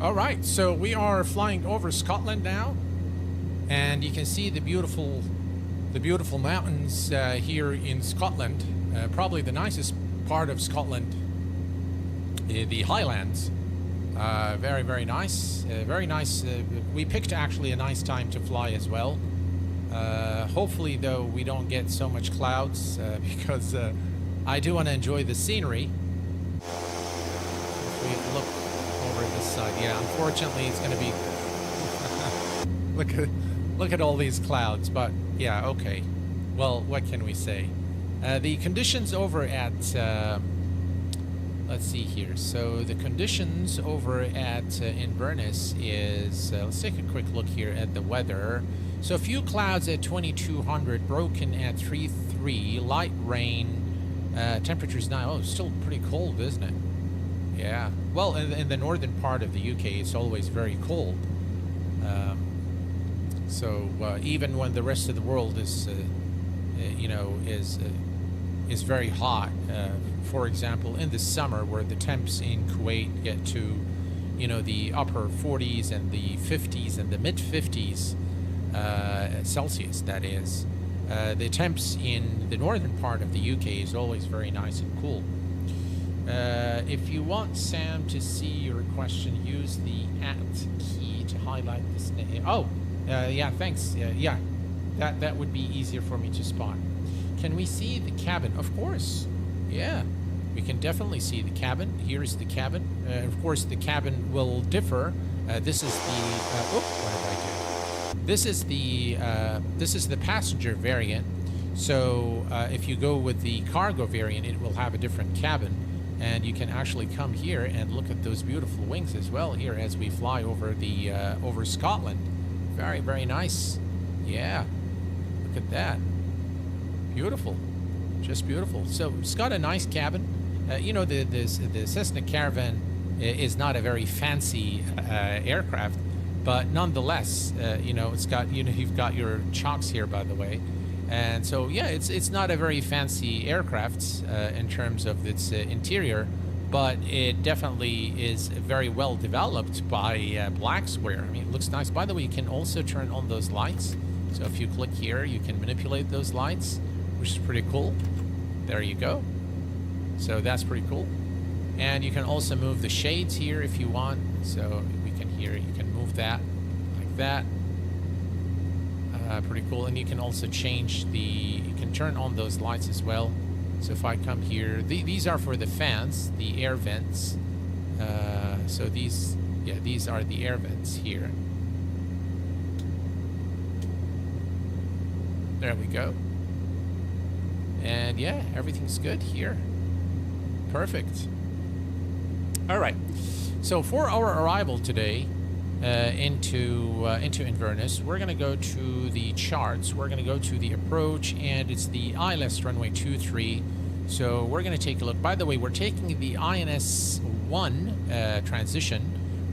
All right, so we are flying over Scotland now, and you can see the beautiful mountains here in Scotland. Probably the nicest part of Scotland, the Highlands. Very, very nice. Very nice. We picked actually a nice time to fly as well. Hopefully, though, we don't get so much clouds because I do want to enjoy the scenery. If we look over this side, yeah, unfortunately it's going to be look at all these clouds, but yeah, okay, well, what can we say? The conditions over at let's see here. So the conditions over at Inverness is let's take a quick look here at the weather. So a few clouds at 2200, broken at 33, light rain, temperatures now. Oh, it's still pretty cold, isn't it? Yeah, well, in the northern part of the UK, it's always very cold. So even when the rest of the world is, you know, is very hot. For example, in the summer, where the temps in Kuwait get to, you know, the upper 40s and the 50s and the mid 50s Celsius, that is. The temps in the northern part of the UK is always very nice and cool. If you want Sam to see your question, use the @ key to highlight this name. Oh, yeah, thanks. Yeah, that would be easier for me to spot. Can we see the cabin? Of course. Yeah, we can definitely see the cabin. Here's the cabin. Of course, the cabin will differ. This is the. What did I do? This is the passenger variant. So if you go with the cargo variant, it will have a different cabin. And you can actually come here and look at those beautiful wings as well here as we fly over the over Scotland. Very, very nice. Yeah, look at that. Beautiful, just beautiful. So it's got a nice cabin. You know, the Cessna Caravan is not a very fancy aircraft, but nonetheless, you know, it's got, you know, you've got your chocks here, by the way. And so, yeah, it's not a very fancy aircraft in terms of its interior, but it definitely is very well developed by Black Square. I mean, it looks nice. By the way, you can also turn on those lights. So if you click here, you can manipulate those lights, which is pretty cool. There you go. So that's pretty cool. And you can also move the shades here if you want. So we can here, you can move that like that. Pretty cool. And you can also change you can turn on those lights as well. So if I come here, these are for the fans, the air vents. So these are the air vents here. There we go. And yeah, everything's good here. Perfect. All right. So for our arrival today into Inverness, we're going to go to the charts. We're going to go to the approach, and it's the ILS runway 23. So we're going to take a look. By the way, we're taking the INS-1 transition,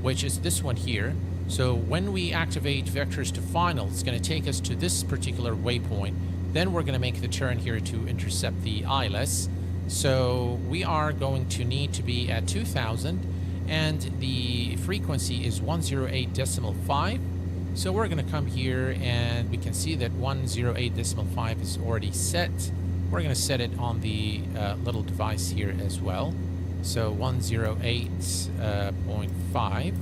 which is this one here. So when we activate vectors to final, it's going to take us to this particular waypoint. Then we're going to make the turn here to intercept the ILS. So we are going to need to be at 2000, and the frequency is 108.5. So we're going to come here, and we can see that 108.5 is already set. We're going to set it on the little device here as well. So 108.5.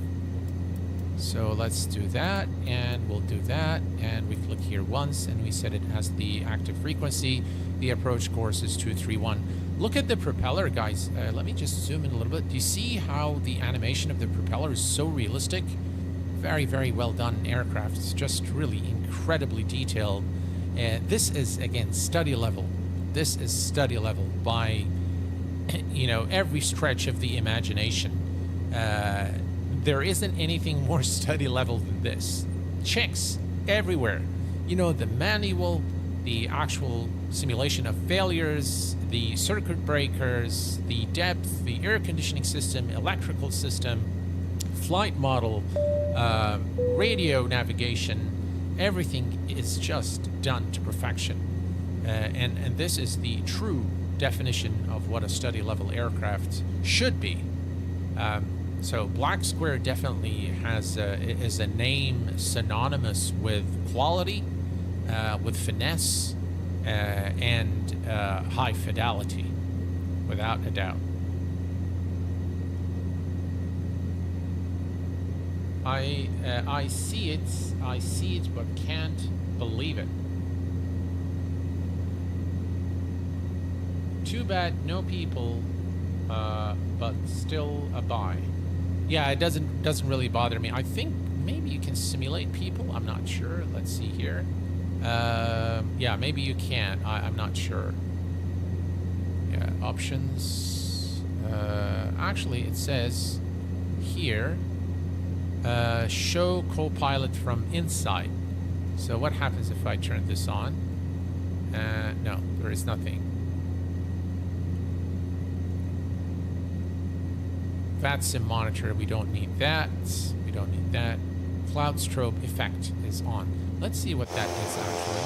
So let's do that, and we'll do that, and we click here once, and we set it as the active frequency. The approach course is 231. Look at the propeller, guys. Let me just zoom in a little bit. Do you see how the animation of the propeller is so realistic? Very, very well done aircraft. It's just really incredibly detailed. This is, again, study level. This is study level by, every stretch of the imagination. There isn't anything more study level than this. Checks everywhere. The manual, the actual simulation of failures, the circuit breakers, the depth, the air conditioning system, electrical system, flight model, radio navigation, everything is just done to perfection. And this is the true definition of what a study level aircraft should be. So Black Square definitely is a name synonymous with quality, with finesse, and high fidelity, without a doubt. I see it, but can't believe it. Too bad no people, but still a buy. Yeah, it doesn't really bother me. I think maybe you can simulate people. I'm not sure. Let's see here. Yeah, maybe you can. I'm not sure. Yeah, options. Actually, it says here, show co-pilot from inside. So what happens if I turn this on? No, there is nothing. VATSIM monitor, we don't need that. We don't need that. Cloud strobe effect is on. Let's see what that is actually.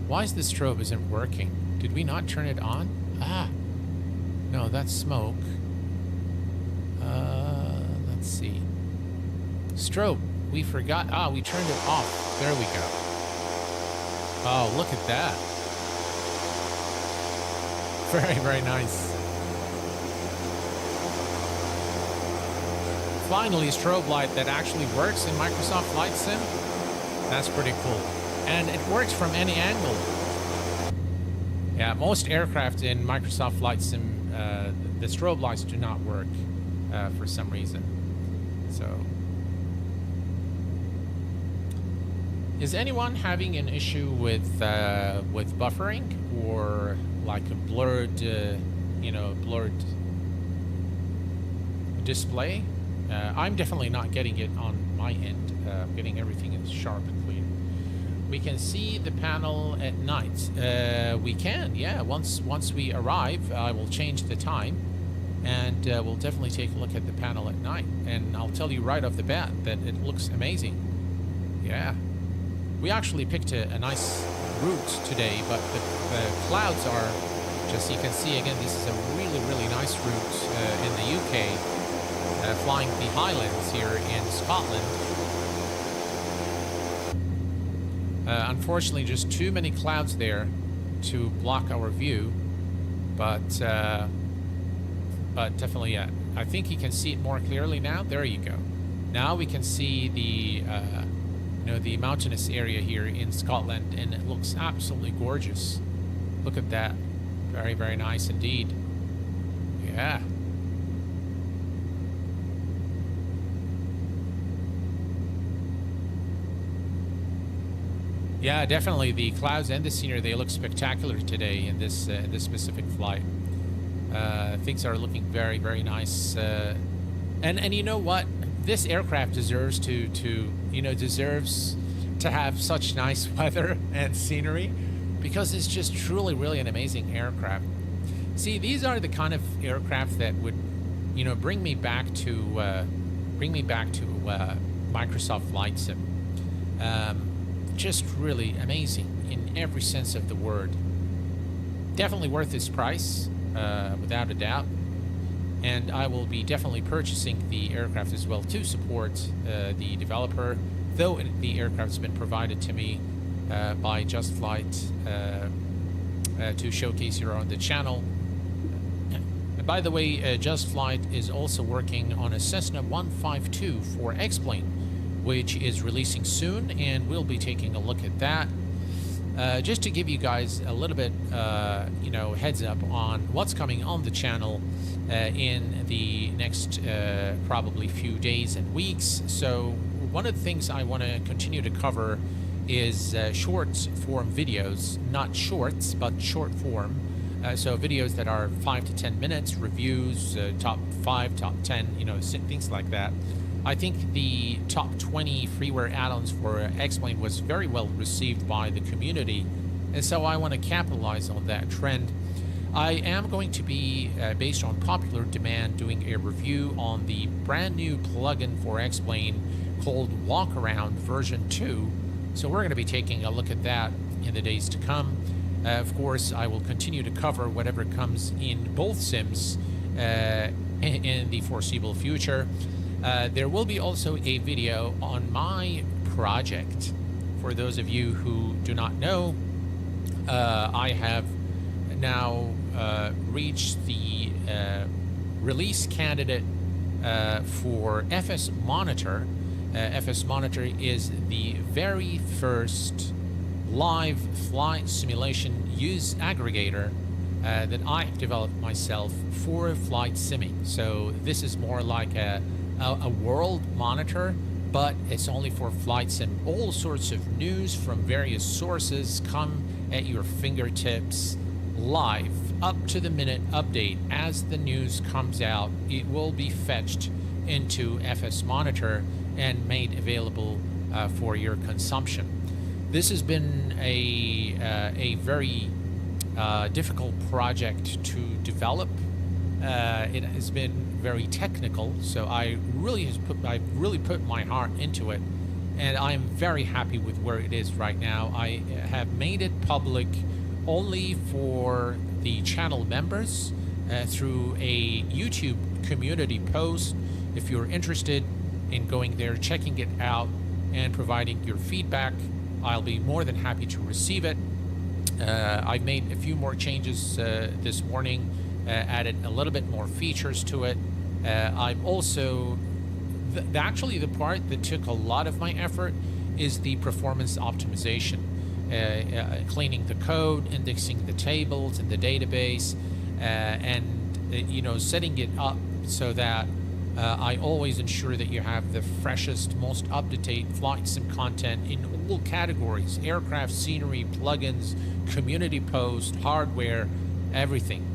Why is the strobe isn't working? Did we not turn it on? Ah, no, that's smoke. Let's see. Strobe, we forgot. Ah, we turned it off. There we go. Oh, look at that. Very, very nice. Finally, a strobe light that actually works in Microsoft Flight Sim. That's pretty cool. And it works from any angle. Yeah, most aircraft in Microsoft Flight Sim, the strobe lights do not work for some reason. So, is anyone having an issue with buffering, or like a blurred display? I'm definitely not getting it on my end. I'm getting everything as sharp and clean. We can see the panel at night. We can, yeah. Once we arrive, I will change the time, and we'll definitely take a look at the panel at night. And I'll tell you right off the bat that it looks amazing. Yeah. We actually picked a nice route today, but the clouds are just, you can see again, this is a really, really nice route in the UK. flying the Highlands here in Scotland. Unfortunately, just too many clouds there to block our view, but definitely, yeah. I think you can see it more clearly now. There you go. Now we can see the the mountainous area here in Scotland, and it looks absolutely gorgeous. Look at that. Very, very nice indeed. Yeah. Yeah, definitely. The clouds and the scenery, they look spectacular today in this specific flight. Things are looking very, very nice. And you know what? This aircraft deserves deserves to have such nice weather and scenery, because it's just truly, really an amazing aircraft. See, these are the kind of aircraft that would, bring me back to Microsoft Flight Sim. Just really amazing in every sense of the word. Definitely worth its price, without a doubt. And I will be definitely purchasing the aircraft as well to support the developer, though the aircraft's been provided to me by Just Flight to showcase here on the channel. And by the way, Just Flight is also working on a Cessna 152 for X-Plane, which is releasing soon, and we'll be taking a look at that. Just to give you guys a little bit, heads up on what's coming on the channel in the next probably few days and weeks. So one of the things I want to continue to cover is short form videos, not shorts, but short form. So videos that are 5 to 10 minutes, reviews, top 5, top 10, things like that. I think the top 20 freeware add-ons for X-Plane was very well received by the community, and so I want to capitalize on that trend. I am going to be, based on popular demand, doing a review on the brand new plugin for X-Plane called Walkaround version 2. So we're going to be taking a look at that in the days to come. Of course, I will continue to cover whatever comes in both sims in the foreseeable future. There will be also a video on my project. For those of you who do not know, I have now reached the release candidate for FS Monitor. FS Monitor is the very first live flight simulation use aggregator that I have developed myself for flight simming. So this is more like a world monitor, but it's only for flight sim. All sorts of news from various sources come at your fingertips live, up to the minute update. As the news comes out, it will be fetched into FS Monitor and made available for your consumption. This has been a very difficult project to develop. It has been very technical, so I really put my heart into it, and I am very happy with where it is right now. I have made it public only for the channel members through a YouTube community post. If you're interested in going there, checking it out, and providing your feedback, I'll be more than happy to receive it. I've made a few more changes this morning, added a little bit more features to it. I'm also, actually the part that took a lot of my effort is the performance optimization, cleaning the code, indexing the tables in the database, and setting it up so that I always ensure that you have the freshest, most up-to-date flight sim content in all categories: aircraft, scenery, plugins, community post, hardware, everything.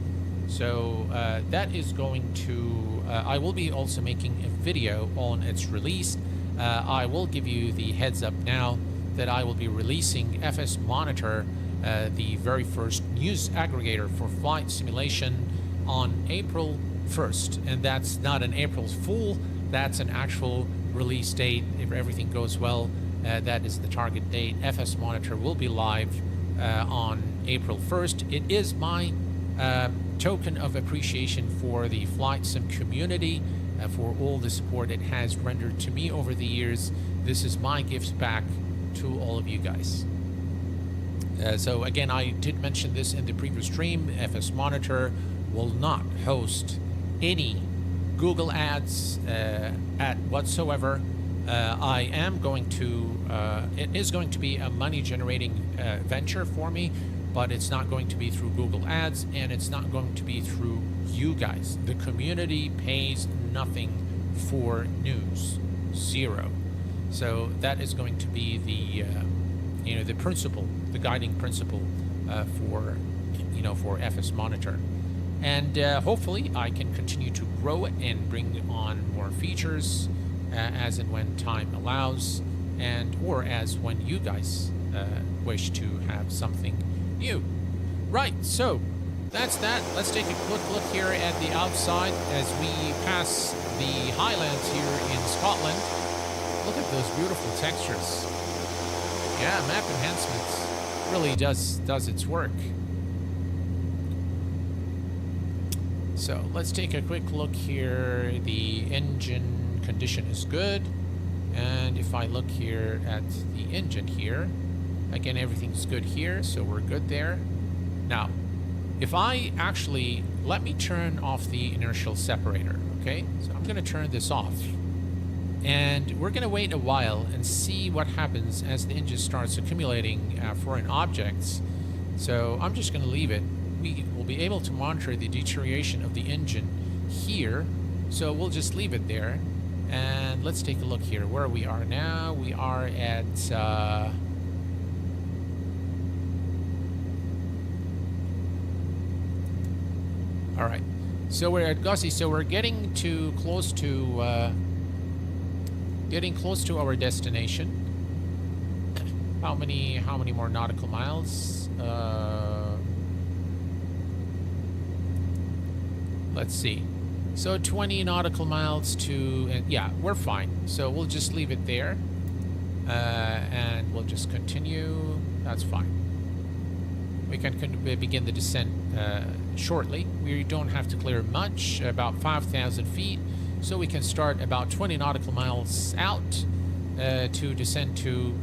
So that is going to, I will be also making a video on its release. I will give you the heads up now that I will be releasing FS Monitor, the very first news aggregator for flight simulation, on April 1st. And that's not an April's Fool, that's an actual release date. If everything goes well, that is the target date. FS Monitor will be live on April 1st. It is my token of appreciation for the flight sim community for all the support it has rendered to me over the years. This is my gift back to all of you guys. So again, I did mention this in the previous stream. FS Monitor will not host any Google ads at whatsoever. I am going to, it is going to be a money generating venture for me, but it's not going to be through Google ads, and it's not going to be through you guys. The community pays nothing for news, zero. So that is going to be the, you know, the principle, the guiding principle for, you know, for FS Monitor. And hopefully I can continue to grow it and bring on more features as and when time allows, and or as when you guys wish to have something new. Right, so that's that. Let's take a quick look here at the outside as we pass the highlands here in Scotland. Look at those beautiful textures. Yeah, map enhancements really does its work. So let's take a quick look here. The engine condition is good. And if I look here at the engine here, again, everything's good here, so we're good there. Now, if I actually, let me turn off the inertial separator, okay? So I'm gonna turn this off. And we're gonna wait a while and see what happens as the engine starts accumulating foreign objects. So I'm just gonna leave it. We will be able to monitor the deterioration of the engine here. So we'll just leave it there. And let's take a look here where we are now. We are at, all right, so we're at Gussie, so we're getting close to our destination. How many more nautical miles? Let's see. So 20 nautical miles to, yeah, we're fine. So we'll just leave it there, and we'll just continue. That's fine. We can begin the descent shortly. We don't have to clear much, about 5,000 feet. So we can start about 20 nautical miles out to descend to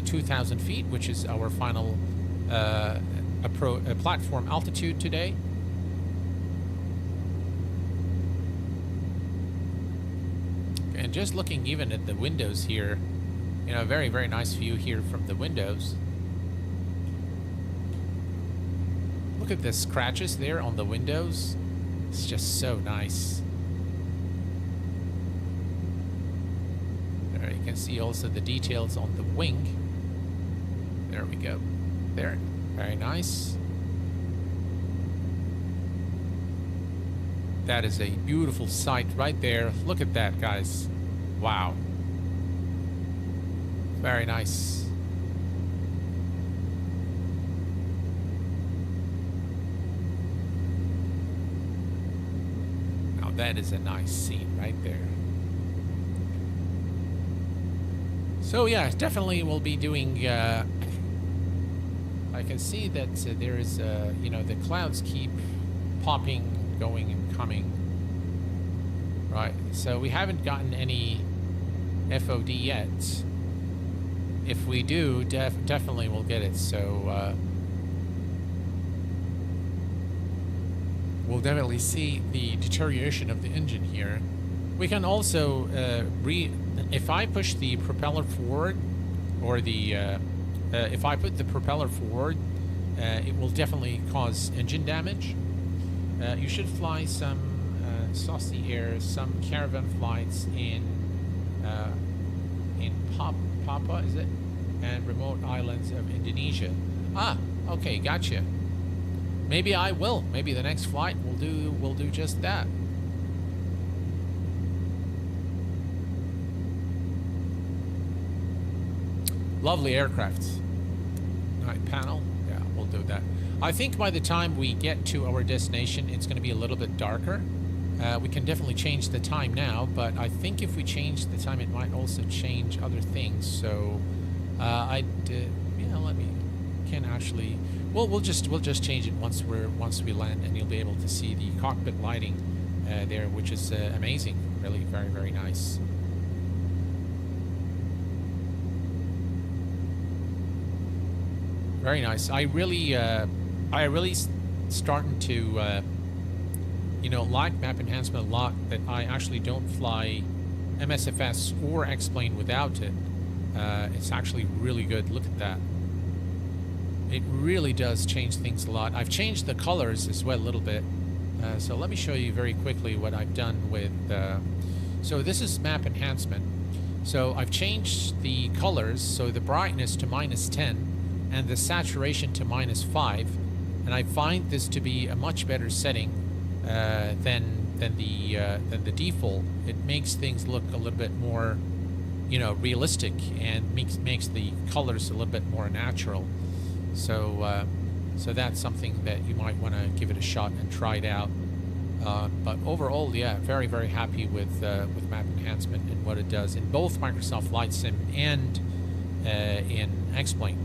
2,000 feet, which is our final platform altitude today. And just looking even at the windows here, you know, very, very nice view here from the windows. Look at the scratches there on the windows. It's just so nice. There you can see also the details on the wing. There we go. There, very nice. That is a beautiful sight right there. Look at that, guys. Wow. Very nice. Now that is a nice scene right there. So yeah, definitely we'll be doing, I can see that there is, you know, the clouds keep popping, going and coming. Right, so we haven't gotten any FOD yet. If we do, definitely we'll get it. So we'll definitely see the deterioration of the engine here. We can also if I push the propeller forward, or the if I put the propeller forward, it will definitely cause engine damage. You should fly some saucy air, some caravan flights in Papua, is it? And remote islands of Indonesia. Ah, okay, gotcha. Maybe I will. Maybe the next flight will do just that. Lovely aircraft. Night panel. Yeah, we'll do that. I think by the time we get to our destination, it's going to be a little bit darker. We can definitely change the time now, but I think if we change the time, it might also change other things. So, you know, we'll just change it once we land, and you'll be able to see the cockpit lighting there, which is amazing. Really very, very nice. Very nice. I really starting to, you know, like map enhancement a lot, that I actually don't fly MSFS or X-Plane without it. It's actually really good. Look at that. It really does change things a lot. I've changed the colors as well a little bit. So let me show you very quickly what I've done with... so this is map enhancement. So I've changed the colors, so the brightness to -10 and the saturation to -5. And I find this to be a much better setting than the default. It makes things look a little bit more, you know, realistic, and makes the colors a little bit more natural. So so that's something that you might want to give it a shot and try it out. But overall, yeah, very, very happy with map enhancement and what it does in both Microsoft Flight Sim and in X-Plane.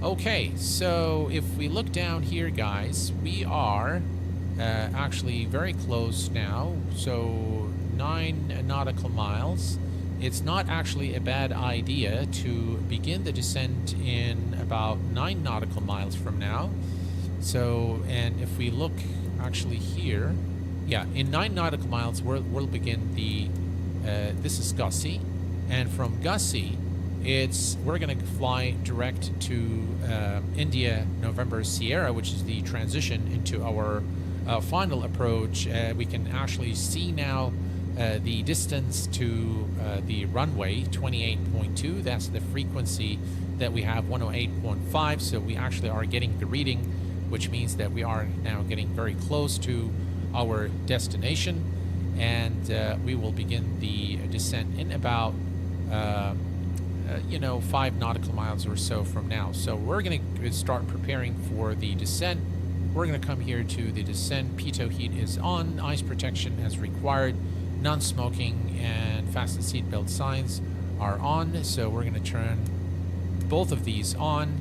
Okay, so if we look down here, guys, we are actually very close now. So 9 nautical miles. It's not actually a bad idea to begin the descent in about 9 nautical miles from now. So, and if we look actually here, yeah, in 9 nautical miles, we'll begin the, this is Gussie, and from Gussie, we're going to fly direct to India November Sierra, which is the transition into our final approach. We can actually see now the distance to the runway, 28.2. That's the frequency that we have, 108.5. So we actually are getting the reading, which means that we are now getting very close to our destination. And we will begin the descent in about, you know, 5 nautical miles or so from now. So we're going to start preparing for the descent. We're going to come here to the descent. Pitot heat is on. Ice protection as required. Non-smoking and fasten seatbelt signs are on. So we're going to turn both of these on,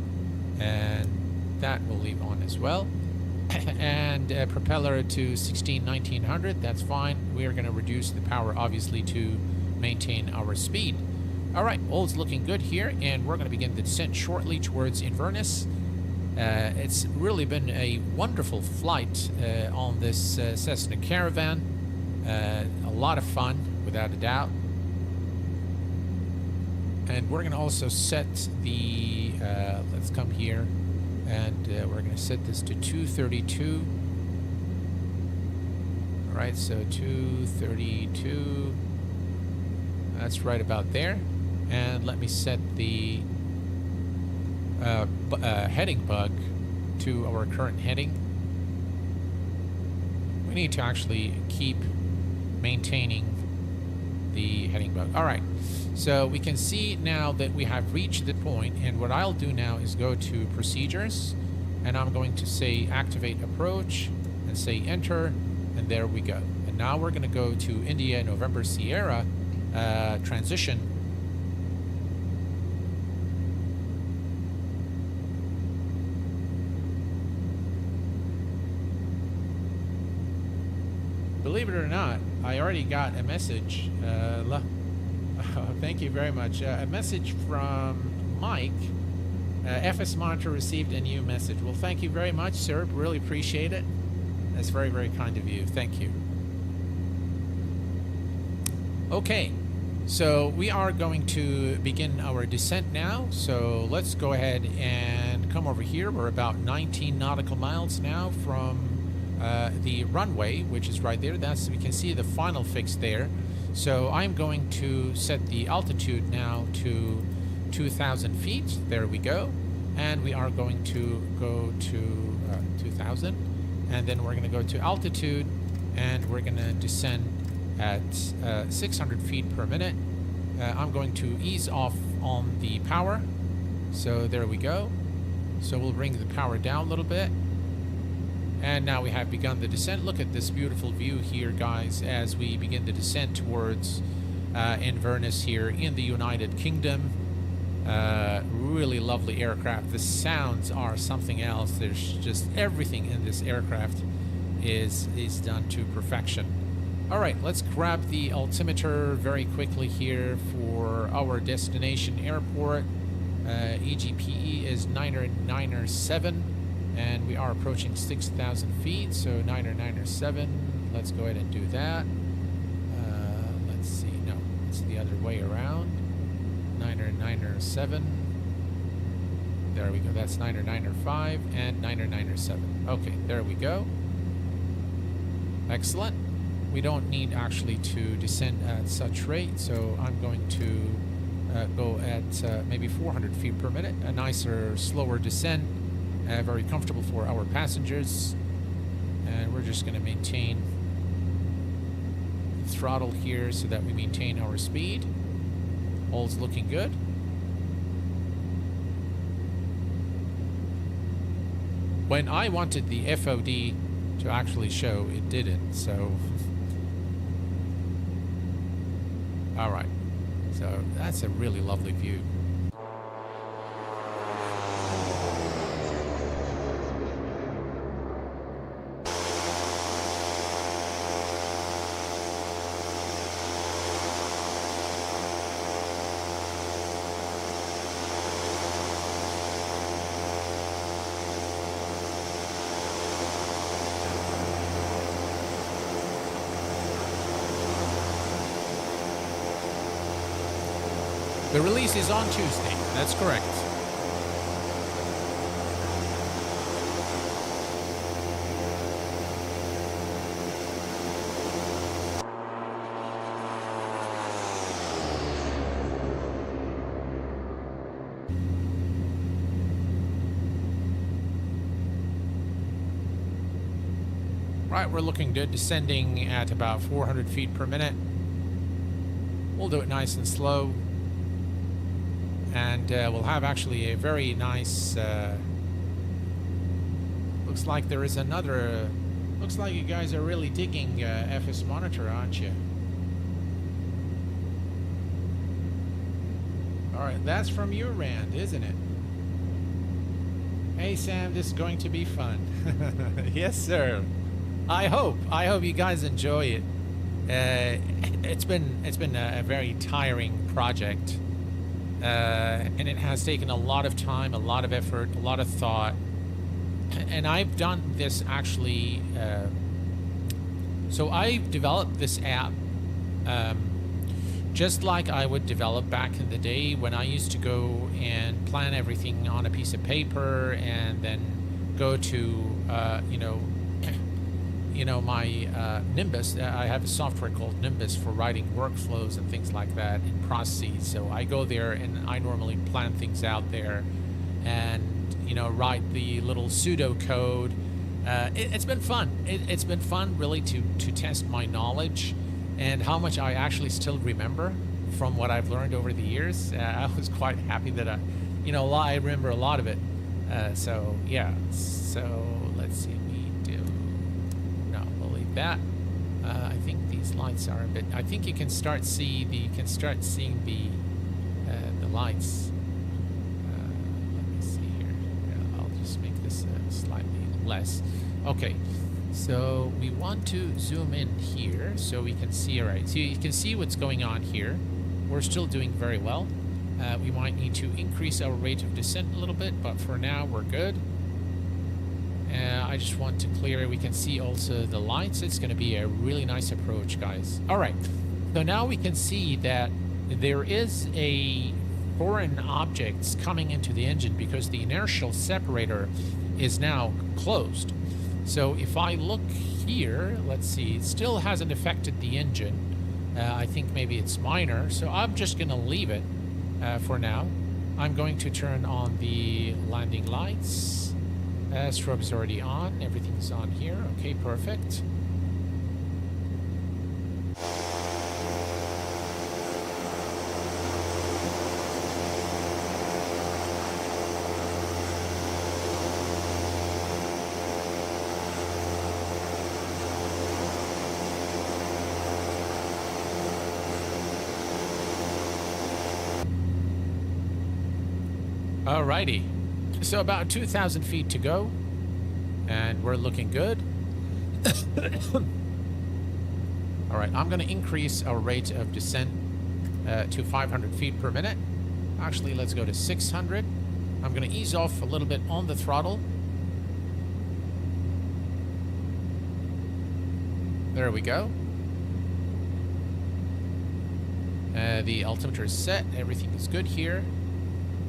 and that will leave on as well. And propeller to 1900, that's fine. We are going to reduce the power, obviously, to maintain our speed. All right, all's looking good here, and we're going to begin the descent shortly towards Inverness. It's really been a wonderful flight on this Cessna Caravan. A lot of fun, without a doubt. And we're going to also set the, let's come here, and we're going to set this to 232. All right, so 232, that's right about there. And let me set the heading bug to our current heading. We need to actually keep maintaining the heading bug. All right, so we can see now that we have reached the point, and what I'll do now is go to procedures, and I'm going to say activate approach and say enter, and there we go. And now we're going to go to India November Sierra transition. Believe it or not, I already got a message. Thank you very much. A message from Mike. FS Monitor received a new message. Well, thank you very much, sir. Really appreciate it. That's very, very kind of you. Thank you. Okay, so we are going to begin our descent now. So let's go ahead and come over here. We're about 19 nautical miles now from the runway, which is right there. That's, we can see the final fix there. So I'm going to set the altitude now to 2,000 feet. There we go. And we are going to go to 2,000. And then we're going to go to altitude, and we're going to descend at 600 feet per minute. I'm going to ease off on the power. So there we go. So we'll bring the power down a little bit. And now we have begun the descent. Look at this beautiful view here, guys, as we begin the descent towards Inverness here in the United Kingdom. Really lovely aircraft. The sounds are something else. There's just everything in this aircraft is done to perfection. All right, let's grab the altimeter very quickly here for our destination airport. EGPE is 997, and we are approaching 6,000 feet, so 997. Let's go ahead and do that. Let's see, no, it's the other way around. 997. There we go, that's 995 and 997. Okay, there we go. Excellent. We don't need actually to descend at such rate, so I'm going to go at maybe 400 feet per minute, a nicer, slower descent, very comfortable for our passengers. And we're just going to maintain the throttle here so that we maintain our speed. All's looking good. When I wanted the FOD to actually show, it didn't, so... Alright, so that's a really lovely view. The release is on Tuesday. That's correct. Right, we're looking good, descending at about 400 feet per minute. We'll do it nice and slow. And we'll have actually a very nice, looks like there is another, looks like you guys are really digging FS Monitor, aren't you? Alright, that's from you, Rand, isn't it? Hey Sam, this is going to be fun. Yes, sir. I hope you guys enjoy it. It's been a very tiring project. And it has taken a lot of time, a lot of effort, a lot of thought. And I've done this actually, so I developed this app just like I would develop back in the day when I used to go and plan everything on a piece of paper and then go to, my Nimbus. I have a software called Nimbus for writing workflows and things like that in processes. So I go there and I normally plan things out there and, write the little pseudo code. It's been fun. It's been fun really to test my knowledge and how much I actually still remember from what I've learned over the years. I was quite happy that I remember a lot of it. So yeah, so let's see. That I think these lights are a bit. I think you can start seeing the lights. Let me see here. I'll just make this slightly less. Okay, so we want to zoom in here so we can see. All right, so you can see what's going on here. We're still doing very well. We might need to increase our rate of descent a little bit, but for now we're good. I just want to clear, we can see also the lights. It's going to be a really nice approach, guys. All right, so now we can see that there is a foreign objects coming into the engine because the inertial separator is now closed. So if I look here, let's see, it still hasn't affected the engine. I think maybe it's minor, so I'm just going to leave it for now. I'm going to turn on the landing lights. Strobe is already on. Everything's on here. Okay, perfect. Alrighty. So about 2,000 feet to go, and we're looking good. All right, I'm going to increase our rate of descent to 500 feet per minute. Actually, let's go to 600. I'm going to ease off a little bit on the throttle. There we go. The altimeter is set. Everything is good here.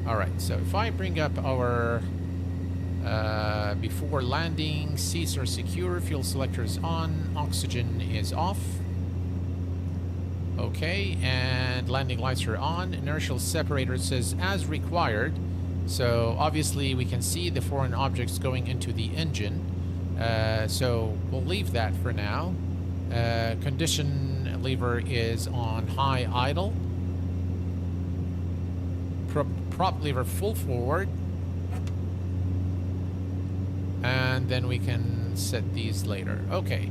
All right, so if I bring up our before landing, seats are secure, fuel selector is on, oxygen is off. Okay, and landing lights are on. Inertial separator says as required. So obviously we can see the foreign objects going into the engine. So we'll leave that for now. Condition lever is on high idle. Prop lever full forward. And then we can set these later. Okay.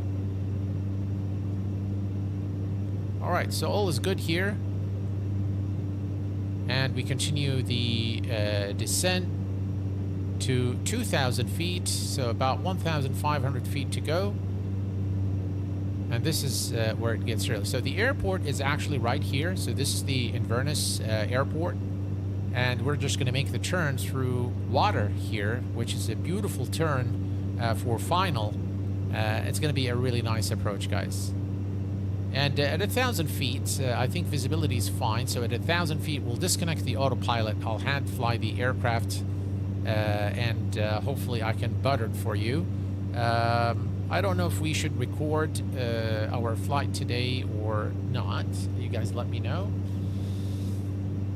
All right, so all is good here. And we continue the descent to 2,000 feet, so about 1,500 feet to go. And this is where it gets real. So the airport is actually right here. So this is the Inverness airport. And we're just going to make the turn through water here, which is a beautiful turn for final. It's going to be a really nice approach, guys. And at 1,000 feet, I think visibility is fine. So at 1,000 feet, we'll disconnect the autopilot. I'll hand fly the aircraft, and hopefully I can butter it for you. I don't know if we should record our flight today or not. You guys let me know.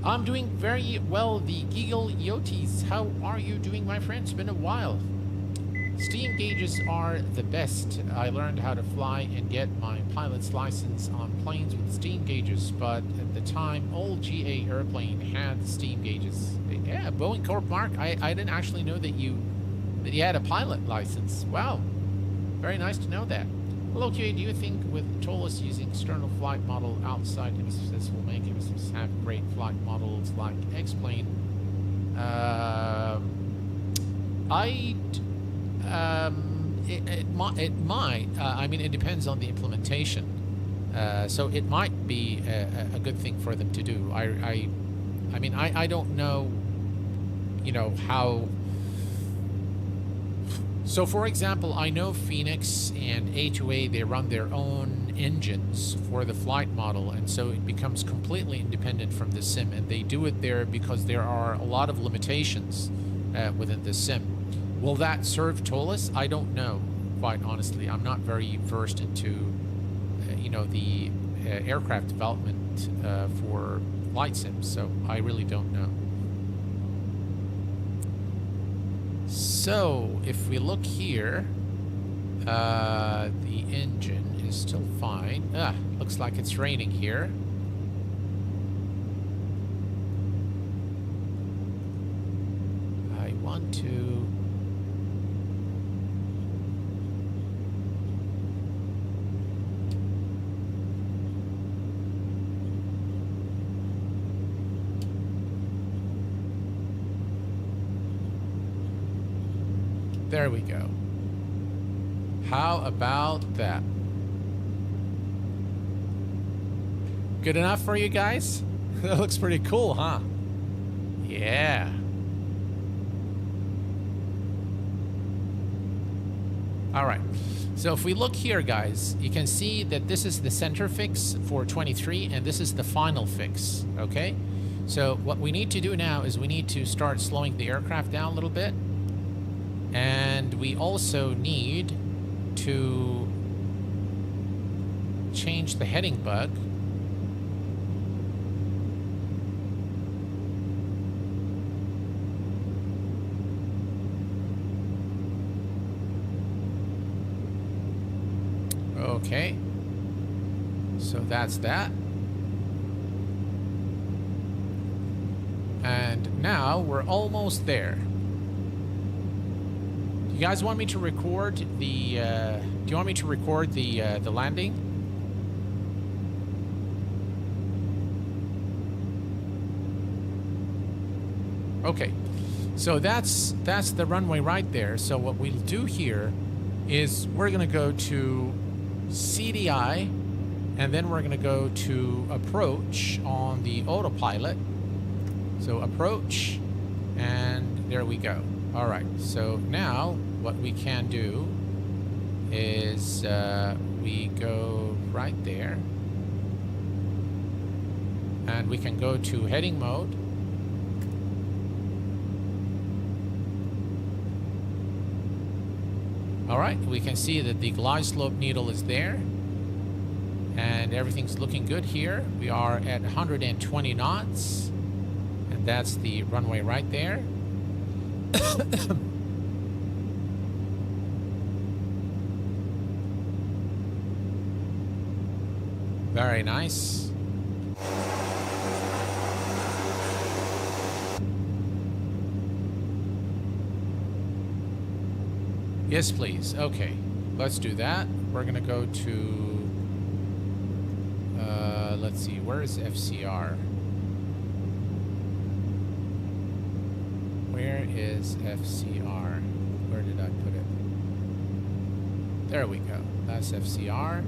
I'm doing very well, the Giggle Yotis. How are you doing, my friend? It's been a while. Steam gauges are the best. I learned how to fly and get my pilot's license on planes with steam gauges, but at the time, all GA airplane had steam gauges. Yeah, Boeing Corp Mark, I didn't actually know that you had a pilot license. Wow, very nice to know that. Hello, QA, do you think with Tolis using external flight model outside MSFS will make MSFS have great flight models like X-Plane? It might. I mean, it depends on the implementation. So it might be a good thing for them to do. I mean, I don't know, you know, how. So, for example, I know Phoenix and A2A, they run their own engines for the flight model, and so it becomes completely independent from the sim, and they do it there because there are a lot of limitations within the sim. Will that serve Tolis? I don't know, quite honestly. I'm not very versed into, you know, the aircraft development for flight sims, so I really don't know. So, if we look here, the engine is still fine. Looks like it's raining here. I want to... There we go. How about that? Good enough for you guys? That looks pretty cool, huh? Yeah. All right. So if we look here, guys, you can see that this is the center fix for 23, and this is the final fix, okay? So what we need to do now is we need to start slowing the aircraft down a little bit. And we also need to change the heading bug. Okay. So that's that. And now we're almost there. You guys want me to record the, do you want me to record the landing? Okay, so that's the runway right there. So what we'll do here is we're going to go to CDI, and then we're going to go to approach on the autopilot. So approach, and there we go. All right, so now what we can do is we go right there, and we can go to heading mode. All right, we can see that the glide slope needle is there, and everything's looking good here. We are at 120 knots, and that's the runway right there. Very nice. Yes, please. Okay, let's do that. We're gonna go to, let's see, where is FCR? Where is FCR? Where did I put it? There we go. That's FCR.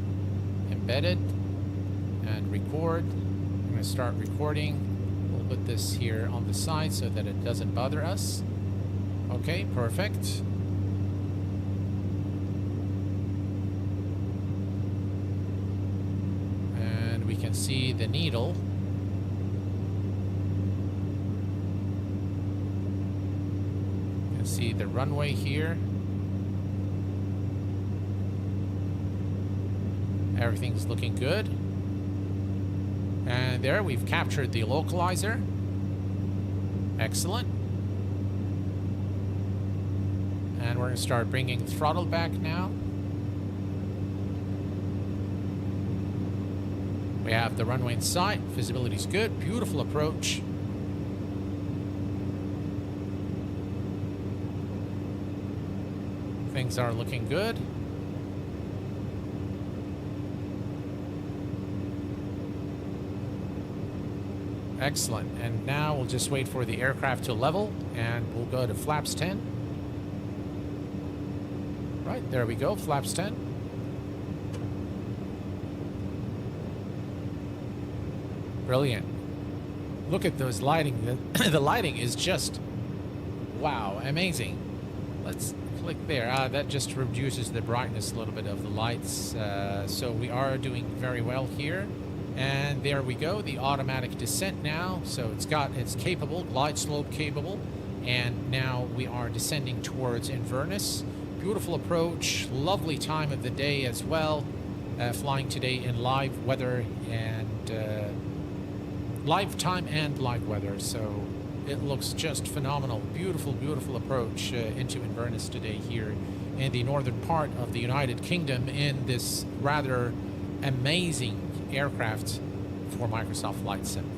Embedded. And record. I'm gonna start recording. We'll put this here on the side so that it doesn't bother us. Okay, perfect. We can see the needle. You can see the runway here. Everything's looking good. And there we've captured the localizer. Excellent. And we're going to start bringing throttle back now. We have the runway in sight. Visibility's good. Beautiful approach. Things are looking good. Excellent. And now we'll just wait for the aircraft to level, and we'll go to flaps 10. Right, there we go, flaps 10. Brilliant. Look at those lighting. The lighting is just, wow, amazing. Let's click there. That just reduces the brightness a little bit of the lights. So we are doing very well here. And there we go, the automatic descent now. So it's capable, glide slope capable. And now we are descending towards Inverness. Beautiful approach, lovely time of the day as well. Flying today in live weather and live time and live weather, so it looks just phenomenal. Beautiful, beautiful approach into Inverness today here in the northern part of the United Kingdom in this rather amazing aircraft for Microsoft Flight Sim.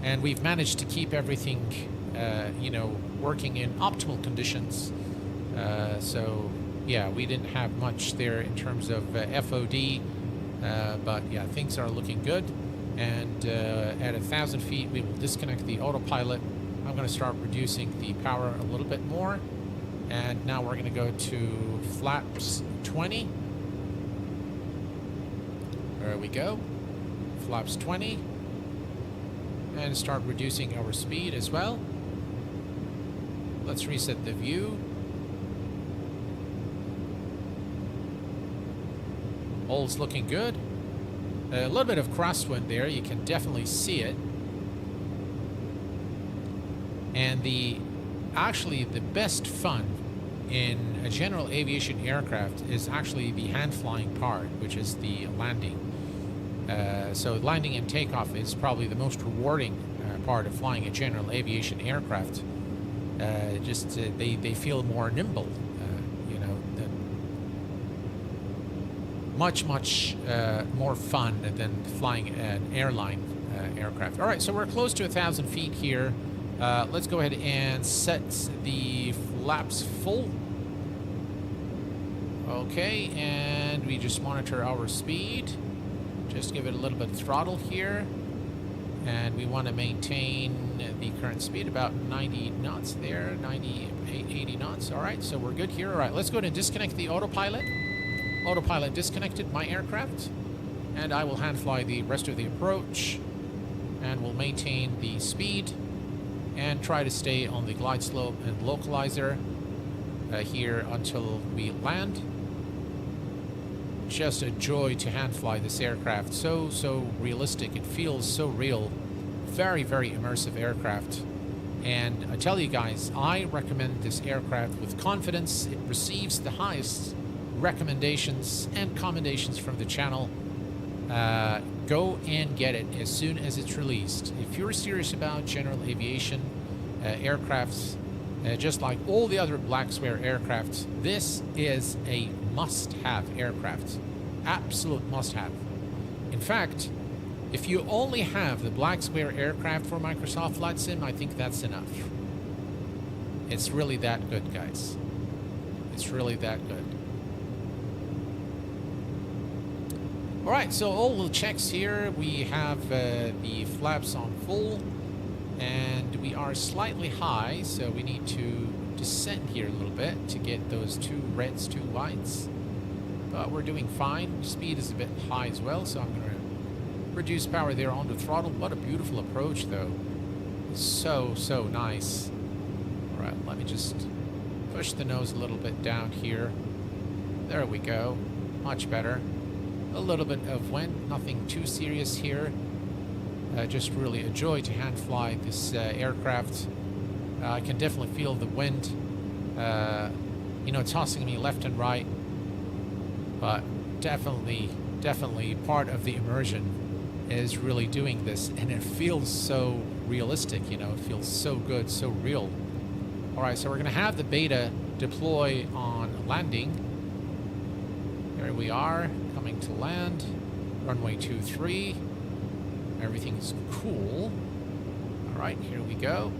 And we've managed to keep everything, working in optimal conditions. So yeah, we didn't have much there in terms of FOD, but yeah, things are looking good. And at 1,000 feet, we will disconnect the autopilot. I'm going to start reducing the power a little bit more. And now we're going to go to flaps 20. There we go. Flaps 20. And start reducing our speed as well. Let's reset the view. All's looking good. A little bit of crosswind there, you can definitely see it. And actually the best fun in a general aviation aircraft is actually the hand flying part, which is the landing. So landing and takeoff is probably the most rewarding part of flying a general aviation aircraft. They feel more nimble, much more fun than flying an airline aircraft. All right, so we're close to 1,000 feet here. Let's go ahead and set the flaps full. Okay, and we just monitor our speed. Just give it a little bit of throttle here. And we want to maintain the current speed about 90 knots there, 98, 80 knots. All right, so we're good here. All right, let's go ahead and disconnect the autopilot. Autopilot disconnected my aircraft. And I will hand fly the rest of the approach. And we'll maintain the speed. And try to stay on the glide slope and localizer here until we land. Just a joy to hand fly this aircraft. So realistic. It feels so real. Very, very immersive aircraft. And I tell you guys, I recommend this aircraft with confidence. It receives the highest recommendations and commendations from the channel. Go and get it as soon as it's released. If you're serious about general aviation aircrafts, just like all the other Black Square aircrafts, this is a must-have aircraft. Absolute must-have. In fact, if you only have the Black Square aircraft for Microsoft Flight Sim, I think that's enough. It's really that good, guys. It's really that good. All right, so all the checks here. We have the flaps on full, and we are slightly high, so we need to descend here a little bit to get those 2 reds, 2 whites. But we're doing fine. Speed is a bit high as well, so I'm going to reduce power there on the throttle. What a beautiful approach, though. So nice. All right, let me just push the nose a little bit down here. There we go. Much better. A little bit of wind, nothing too serious here. Just really a joy to hand fly this aircraft. I can definitely feel the wind, you know, tossing me left and right. But definitely part of the immersion is really doing this, and it feels so realistic. You know, it feels so good, so real. All right, so we're gonna have the beta deploy on landing. There we are. Coming to land, runway 23. Everything's cool. All right, here we go.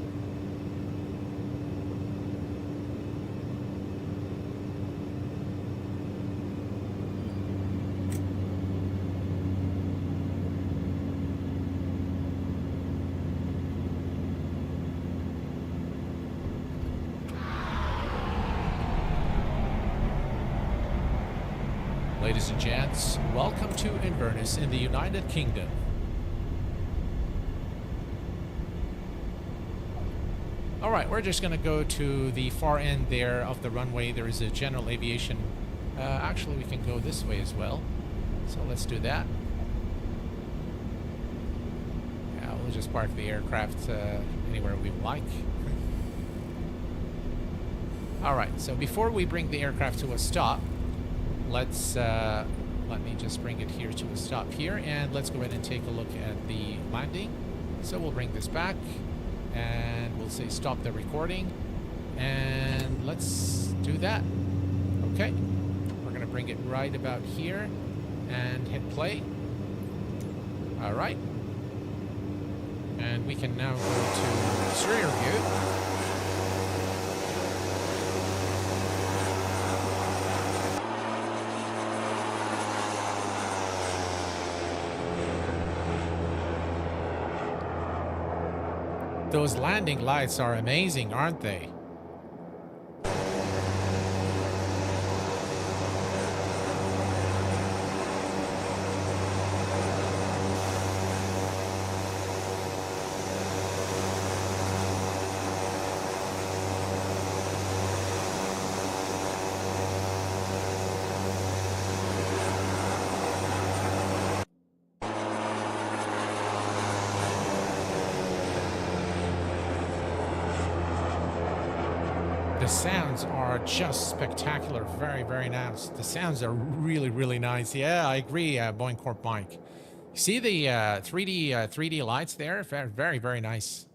Ladies and gents, welcome to Inverness in the United Kingdom. All right, we're just going to go to the far end there of the runway. There is a general aviation. Actually, we can go this way as well. So let's do that. Yeah, we'll just park the aircraft anywhere we like. All right, so before we bring the aircraft to a stop, let's let me just bring it here to a stop here, and let's go ahead and take a look at the landing. So we'll bring this back, and we'll say stop the recording, and let's do that. Okay, we're gonna bring it right about here and hit play. All right, and we can now go to exterior view. Those landing lights are amazing, aren't they? The sounds are just spectacular. Very, very nice. The sounds are really, really nice. Yeah, I agree, Boeing Corp Mike. You see the 3D lights there? Very, very, very nice.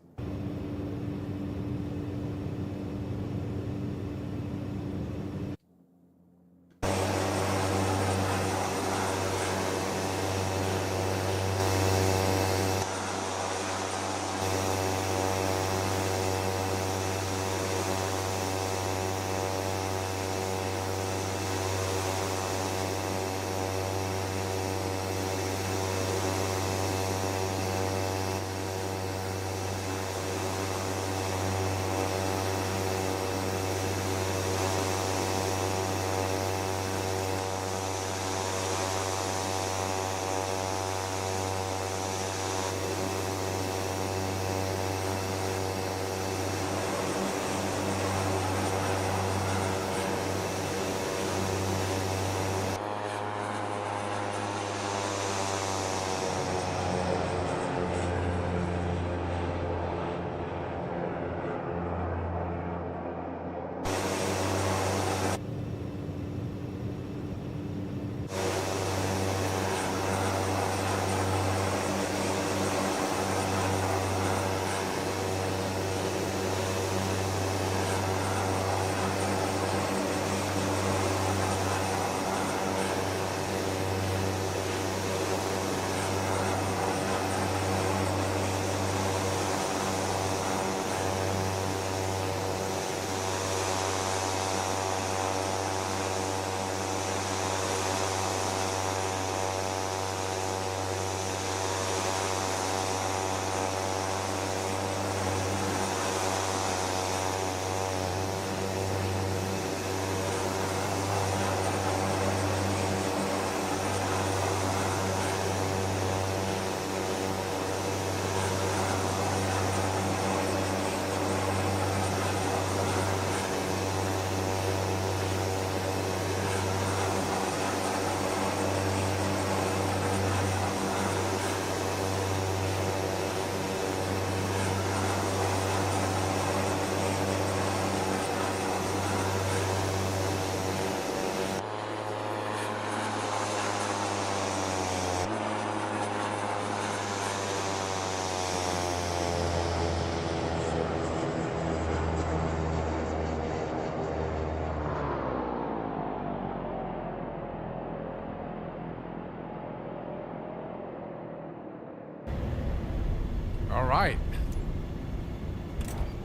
right.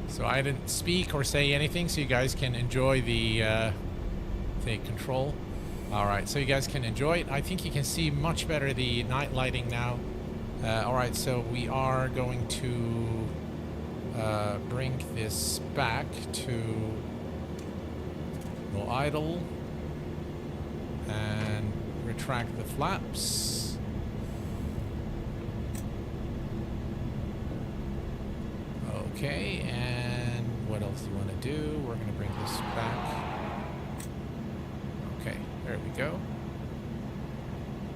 So I didn't speak or say anything, so you guys can enjoy the control. All right, so you guys can enjoy it. I think you can see much better the night lighting now. All right, so we are going to bring this back to no idle and retract the flaps. Okay, and what else do you want to do? We're going to bring this back. Okay, there we go.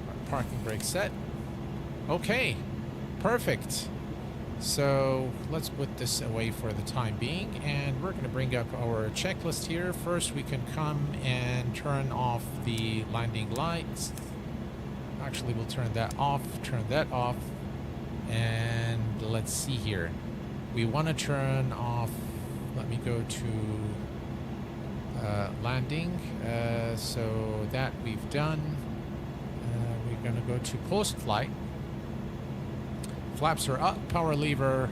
Our parking brake set. Okay, perfect. So let's put this away for the time being, and we're going to bring up our checklist here. First, we can come and turn off the landing lights. Actually, we'll turn that off, and let's see here. We want to turn off, let me go to landing, so that we've done. We're going to go to post-flight. Flaps are up, power lever,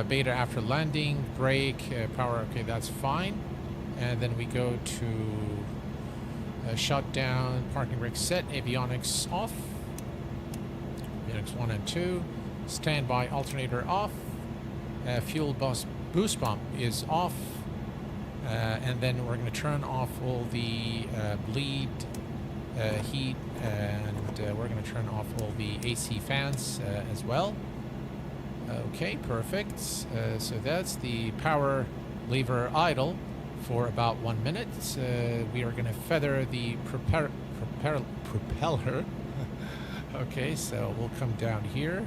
beta after landing, brake, power, okay, that's fine. And then we go to shutdown, parking brake set, avionics off, avionics 1 and 2, standby alternator off, fuel boost pump is off, and then we're going to turn off all the bleed, heat, and we're going to turn off all the AC fans as well. Okay, perfect. So that's the power lever idle for about 1 minute. We are going to feather the propeller. Okay, so we'll come down here.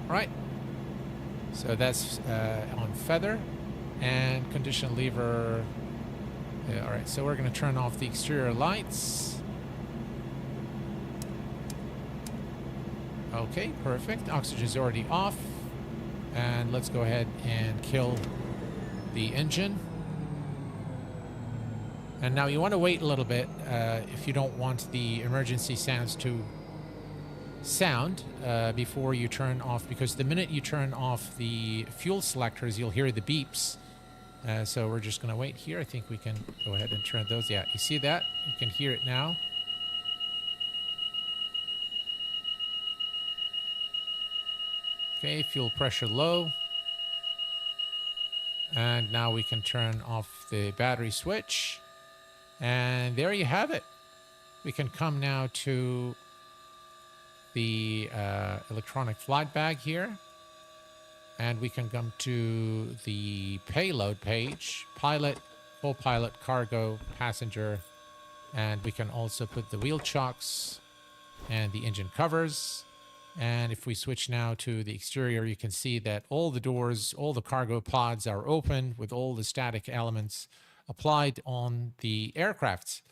Right, so that's on feather and condition lever. All right, so we're going to turn off the exterior lights. Okay, perfect. Oxygen is already off, and let's go ahead and kill the engine. And now you want to wait a little bit if you don't want the emergency sounds to sound before you turn off, because the minute you turn off the fuel selectors, you'll hear the beeps. So we're just going to wait here. I think we can go ahead and turn those. Yeah, you see that? You can hear it now. Okay, fuel pressure low. And now we can turn off the battery switch. And there you have it. We can come now to the electronic flight bag here, and we can come to the payload page: pilot, co-pilot, cargo, passenger, and we can also put the wheel chocks and the engine covers. And if we switch now to the exterior, you can see that all the doors, all the cargo pods are open with all the static elements applied on the aircraft.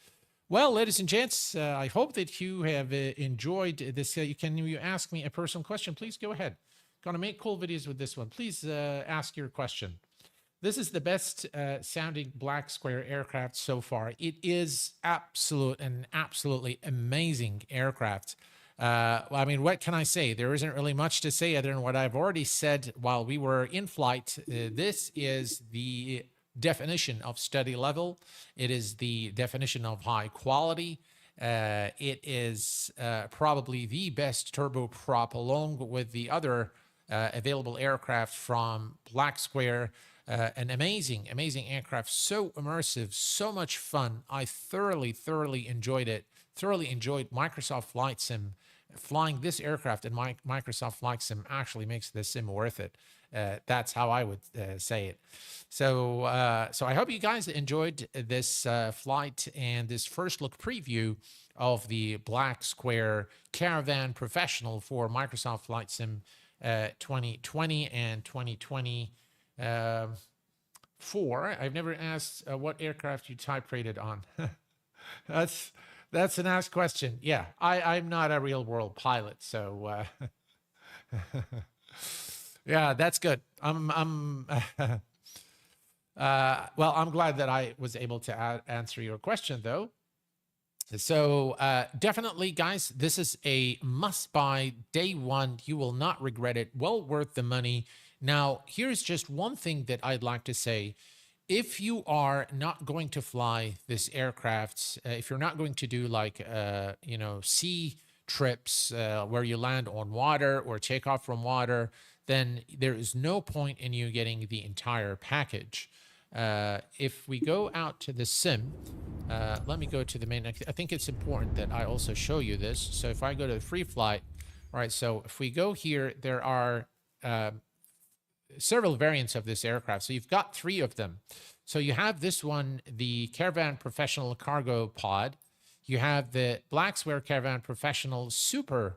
Well, ladies and gents, I hope that you have enjoyed this. Can you ask me a personal question? Please go ahead. Gonna make cool videos with this one. Please ask your question. This is the best sounding black square aircraft so far. It is absolutely amazing aircraft. I mean, what can I say? There isn't really much to say other than what I've already said while we were in flight. This is the definition of study level. It is the definition of high quality. It is probably the best turboprop, along with the other available aircraft from Black Square. An amazing aircraft, so immersive, so much fun. I thoroughly enjoyed it. Thoroughly enjoyed Microsoft Flight Sim. Flying this aircraft in Microsoft Flight Sim actually makes the sim worth it. That's how I would say it. So I hope you guys enjoyed this flight and this first look preview of the Black Square Caravan Professional for Microsoft Flight Sim 2020 and 2024. I've never asked what aircraft you type rated on. That's an asked question. Yeah, I'm not a real world pilot, so Yeah, that's good. Well, I'm glad that I was able to answer your question, though. So definitely, guys, this is a must-buy day one. You will not regret it. Well worth the money. Now, here's just one thing that I'd like to say. If you are not going to fly this aircraft, if you're not going to do like, sea trips where you land on water or take off from water, then there is no point in you getting the entire package. If we go out to the sim, let me go to the main. I think it's important that I also show you this. So if I go to the free flight, all right, so if we go here, there are several variants of this aircraft. So you've got 3 of them. So you have this one, the Caravan Professional Cargo Pod. You have the Black Square Caravan Professional Super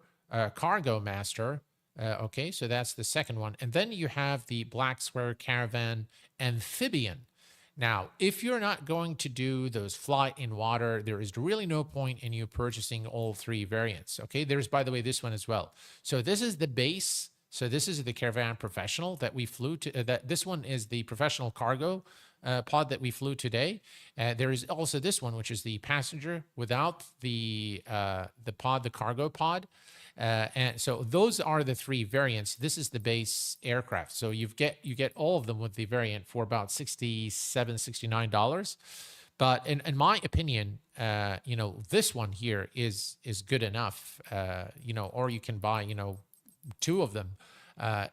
Cargo Master. Okay, so that's the second one. And then you have the Black Square Caravan Amphibian. Now, if you're not going to do those fly in water, there is really no point in you purchasing all 3 variants. Okay, there's, by the way, this one as well. So this is the base. So this is the Caravan Professional that we flew to. This one is the Professional Cargo pod that we flew today. There is also this one, which is the passenger without the pod, the cargo pod. And so those are the 3 variants. This is the base aircraft. So you get all of them with the variant for about $67, $69. But in my opinion, this one here is good enough. Or you can buy 2 of them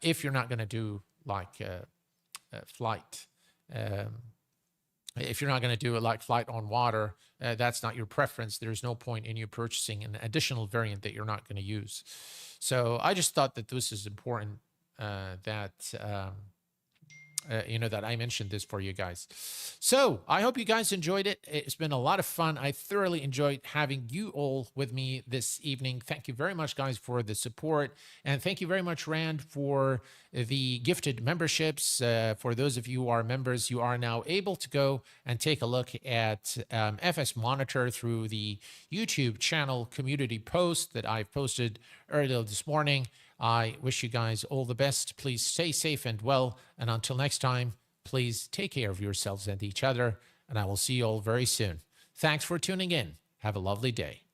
if you're not going to do like flight. If you're not going to do it like flight on water, that's not your preference. There's no point in you purchasing an additional variant that you're not going to use. So I just thought that this is important that I mentioned this for you guys. So I hope you guys enjoyed it. It's been a lot of fun. I thoroughly enjoyed having you all with me this evening. Thank you very much, guys, for the support. And thank you very much, Rand, for the gifted memberships. For those of you who are members, you are now able to go and take a look at FS Monitor through the YouTube channel community post that I've posted earlier this morning. I wish you guys all the best. Please stay safe and well. And until next time, please take care of yourselves and each other. And I will see you all very soon. Thanks for tuning in. Have a lovely day.